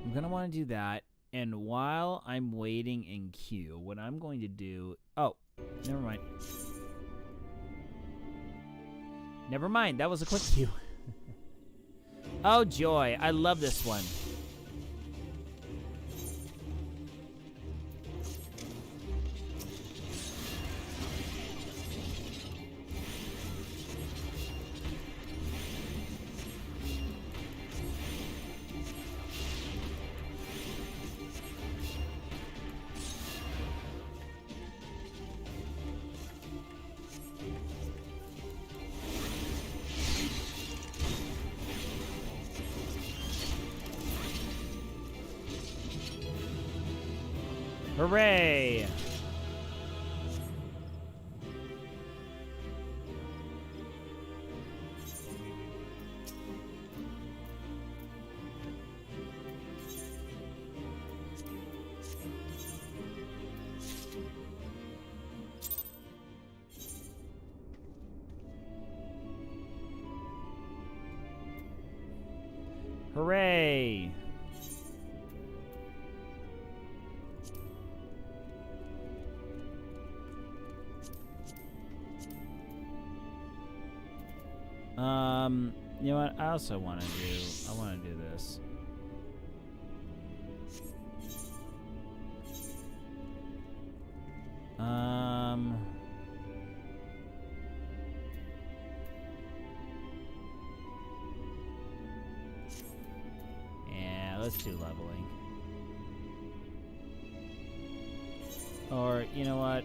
I'm gonna want to do that. And while I'm waiting in queue, what I'm going to do... Oh, never mind. Never mind, that was a quick queue. Oh, joy. I love this one. Hooray! Hooray! You know what? I also want to do this. Yeah, let's do leveling. Or, you know what?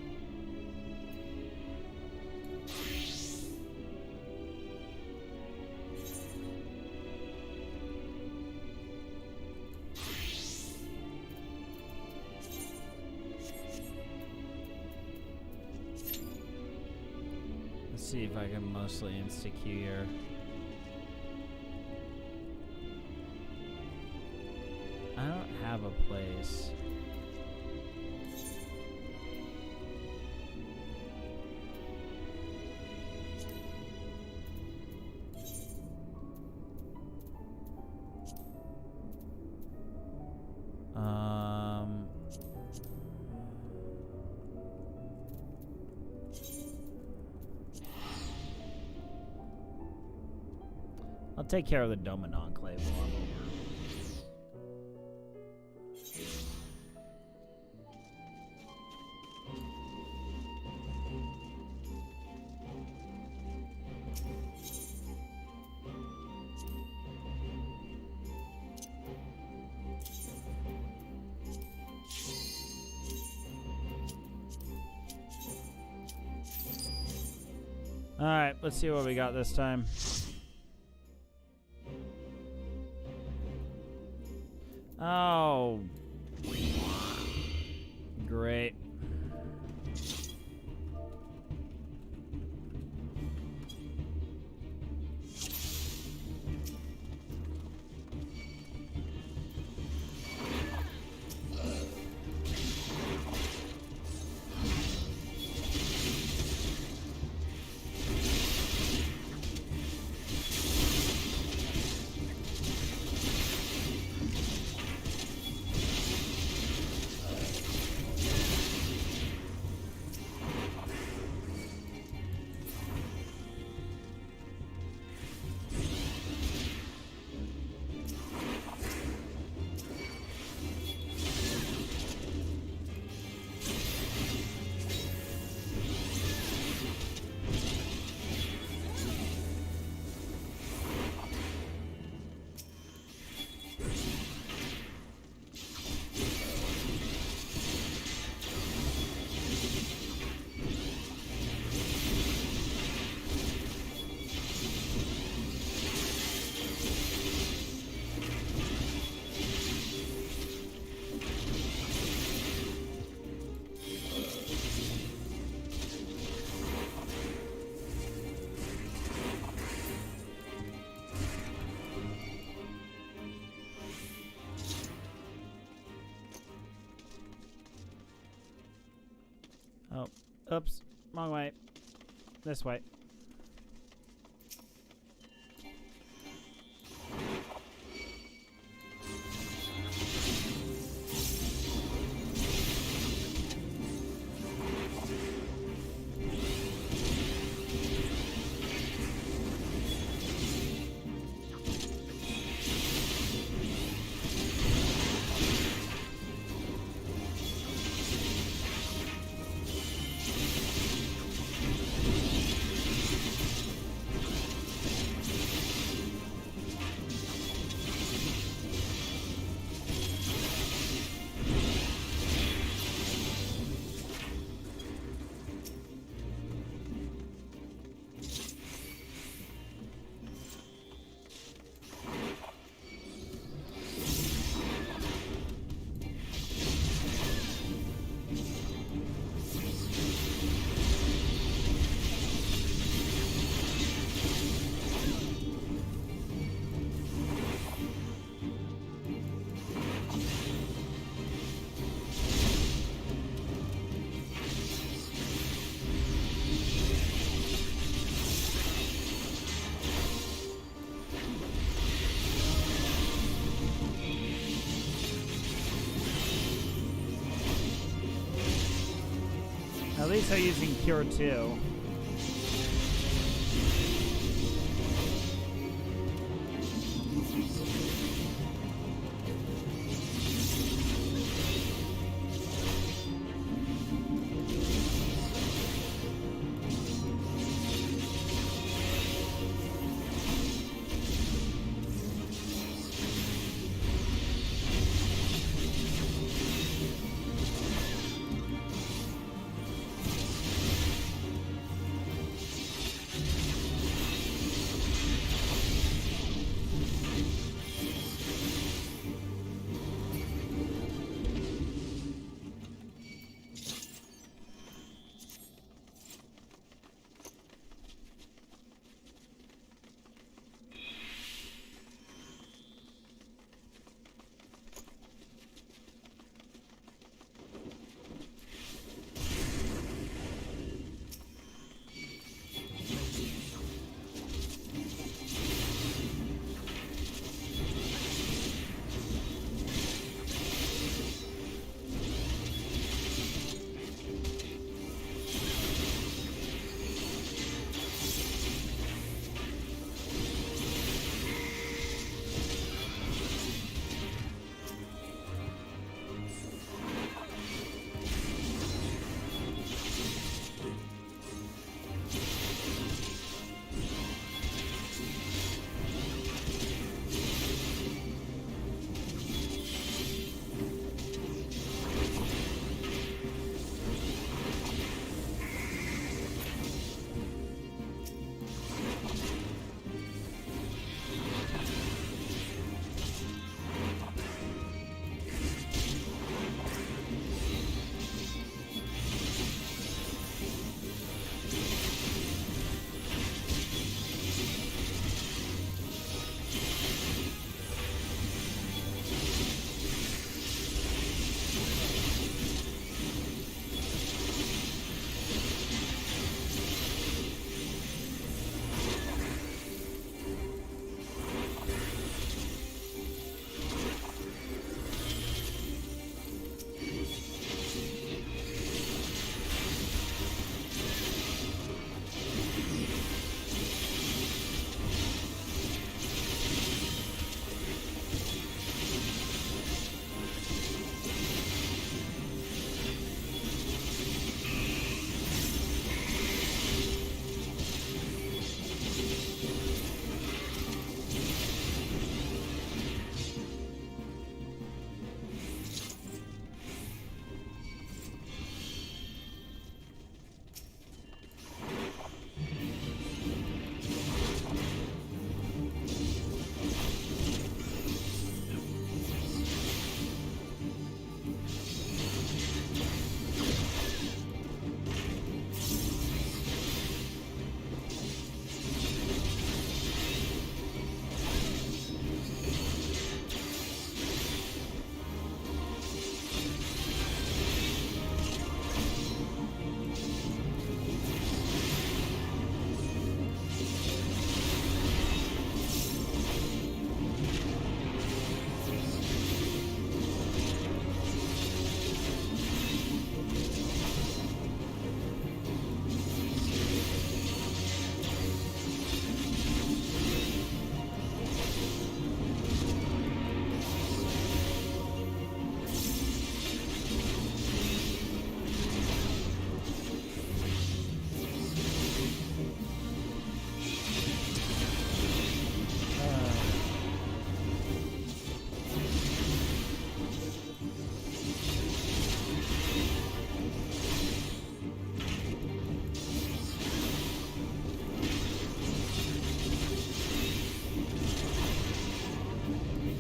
See if I can mostly insta-queue here. I don't have a place. I'll take care of the Doman Enclave while I'm over. Alright, let's see what we got this time. Oh. Great. Oh, oops, wrong way. This way. At least they're using Cure 2.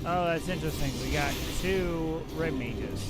Oh, that's interesting. We got 2 red mages.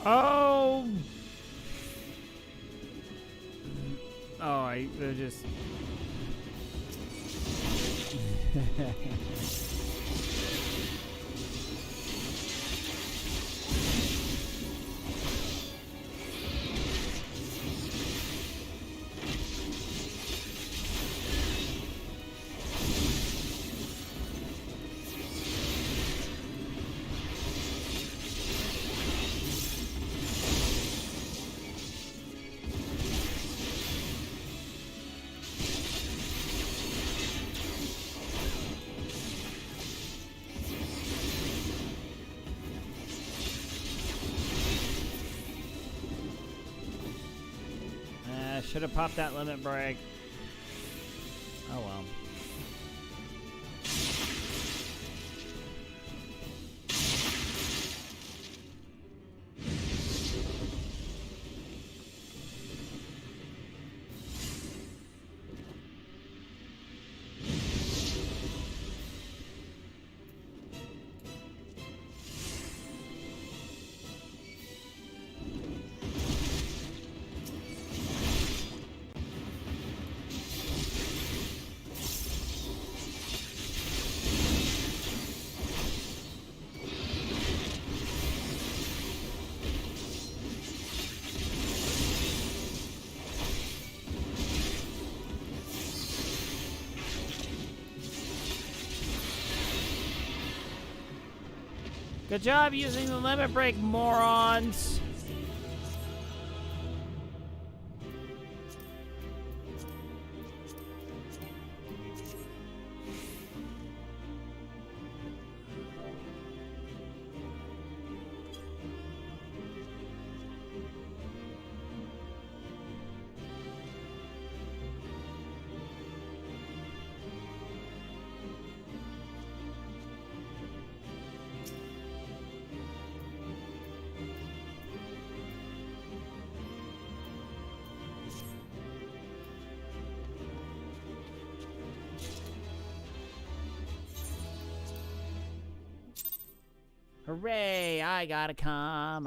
Oh! They're just... Should have popped that limit break. Oh well. Good job using the limit break, morons! Hooray, I gotta come.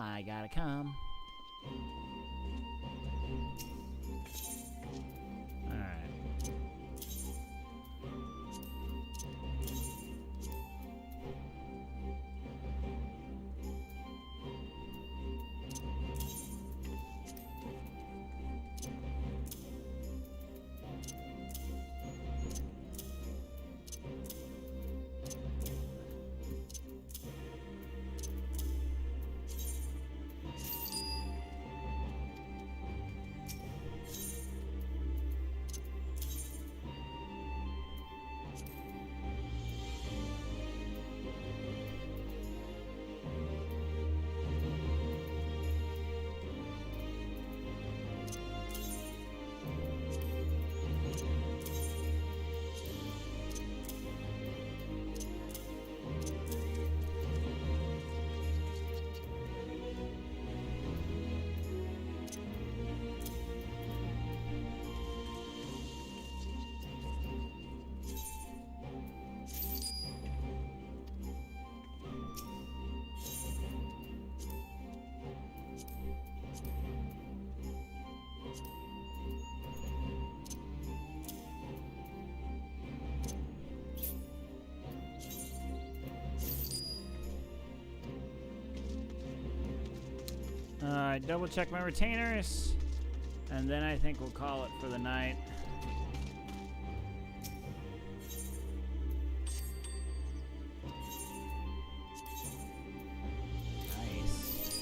Alright. Double check my retainers, and then I think we'll call it for the night. Nice.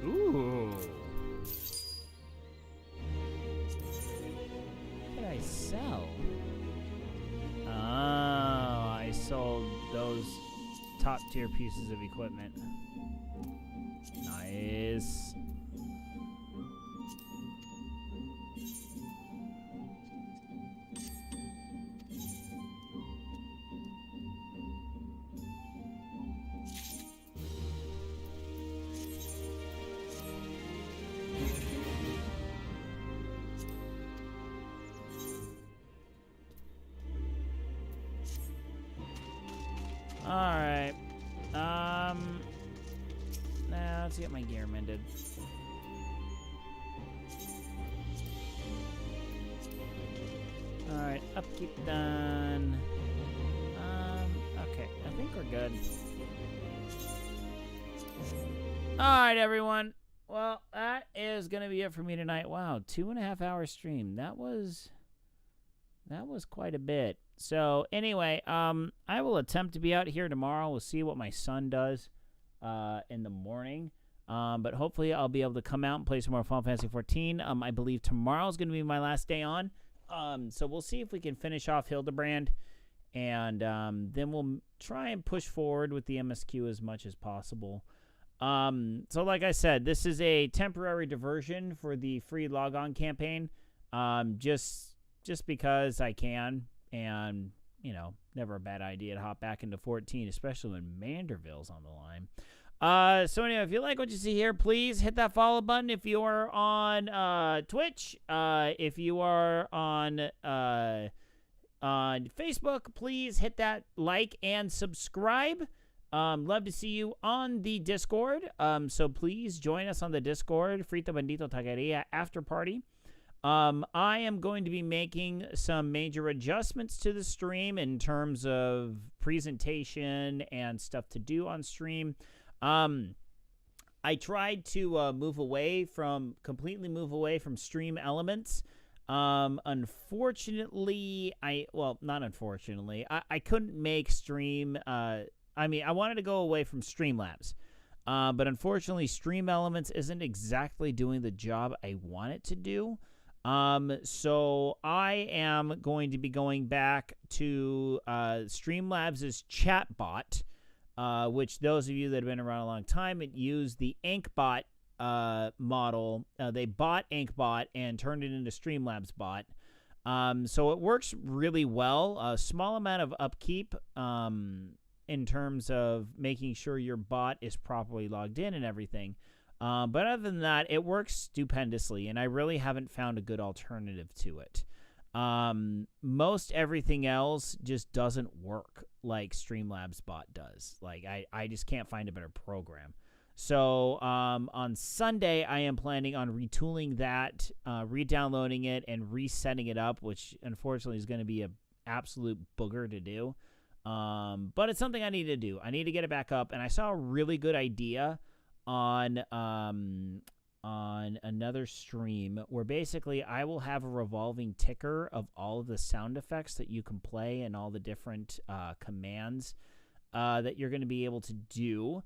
Ooh. What did I sell? Oh, I sold those top tier pieces of equipment. Nice. right. Let's get my gear mended. All right, upkeep done. Okay, I think we're good. All right, everyone. Well, that is gonna be it for me tonight. Wow, 2.5 hour stream. That was quite a bit. So anyway, I will attempt to be out here tomorrow. We'll see what my son does in the morning. But hopefully I'll be able to come out and play some more Final Fantasy 14. I believe tomorrow's going to be my last day on. So we'll see if we can finish off Hildebrand. And then we'll try and push forward with the MSQ as much as possible. So like I said, this is a temporary diversion for the free logon campaign. Just because I can. And, you know, never a bad idea to hop back into 14, especially when Manderville's on the line. So anyway, if you like what you see here, please hit that follow button if you are on Twitch. If you are on Facebook, please hit that like and subscribe. Love to see you on the Discord. So please join us on the Discord, Frito Bendito Taqueria After Party. I am going to be making some major adjustments to the stream in terms of presentation and stuff to do on stream. I tried to completely move away from stream elements. Unfortunately, not unfortunately, I couldn't make stream, I wanted to go away from Streamlabs. But unfortunately, Stream Elements isn't exactly doing the job I want it to do. So I am going to be going back to Streamlabs' chatbot, which those of you that have been around a long time, it used the Inkbot model. They bought Inkbot and turned it into Streamlabs bot. So it works really well. A small amount of upkeep in terms of making sure your bot is properly logged in and everything. But other than that, it works stupendously, and I really haven't found a good alternative to it. Most everything else just doesn't work like Streamlabs bot does. Like, I just can't find a better program. So on Sunday, I am planning on retooling that, re-downloading it, and resetting it up, which unfortunately is going to be an absolute booger to do. But it's something I need to do. I need to get it back up, and I saw a really good idea on another stream where basically I will have a revolving ticker of all of the sound effects that you can play and all the different commands that you're going to be able to do.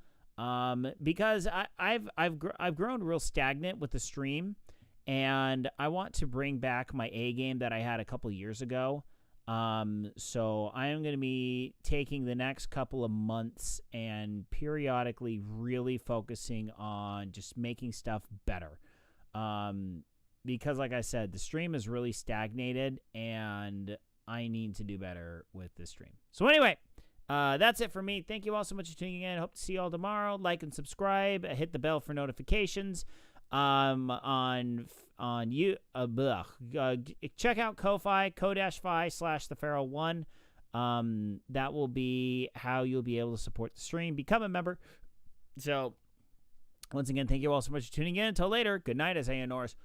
Because I've grown real stagnant with the stream, and I want to bring back my A game that I had a couple years ago. So I am going to be taking the next couple of months and periodically really focusing on just making stuff better. Because like I said, the stream is really stagnated and I need to do better with the stream. So anyway, that's it for me. Thank you all so much for tuning in. Hope to see you all tomorrow. Like and subscribe. Hit the bell for notifications. Check out Ko-Fi, ko-fi/thepharaoh1. That will be how you'll be able to support the stream. Become a member. So, once again, thank you all so much for tuning in. Until later, good night, as Aeonor's.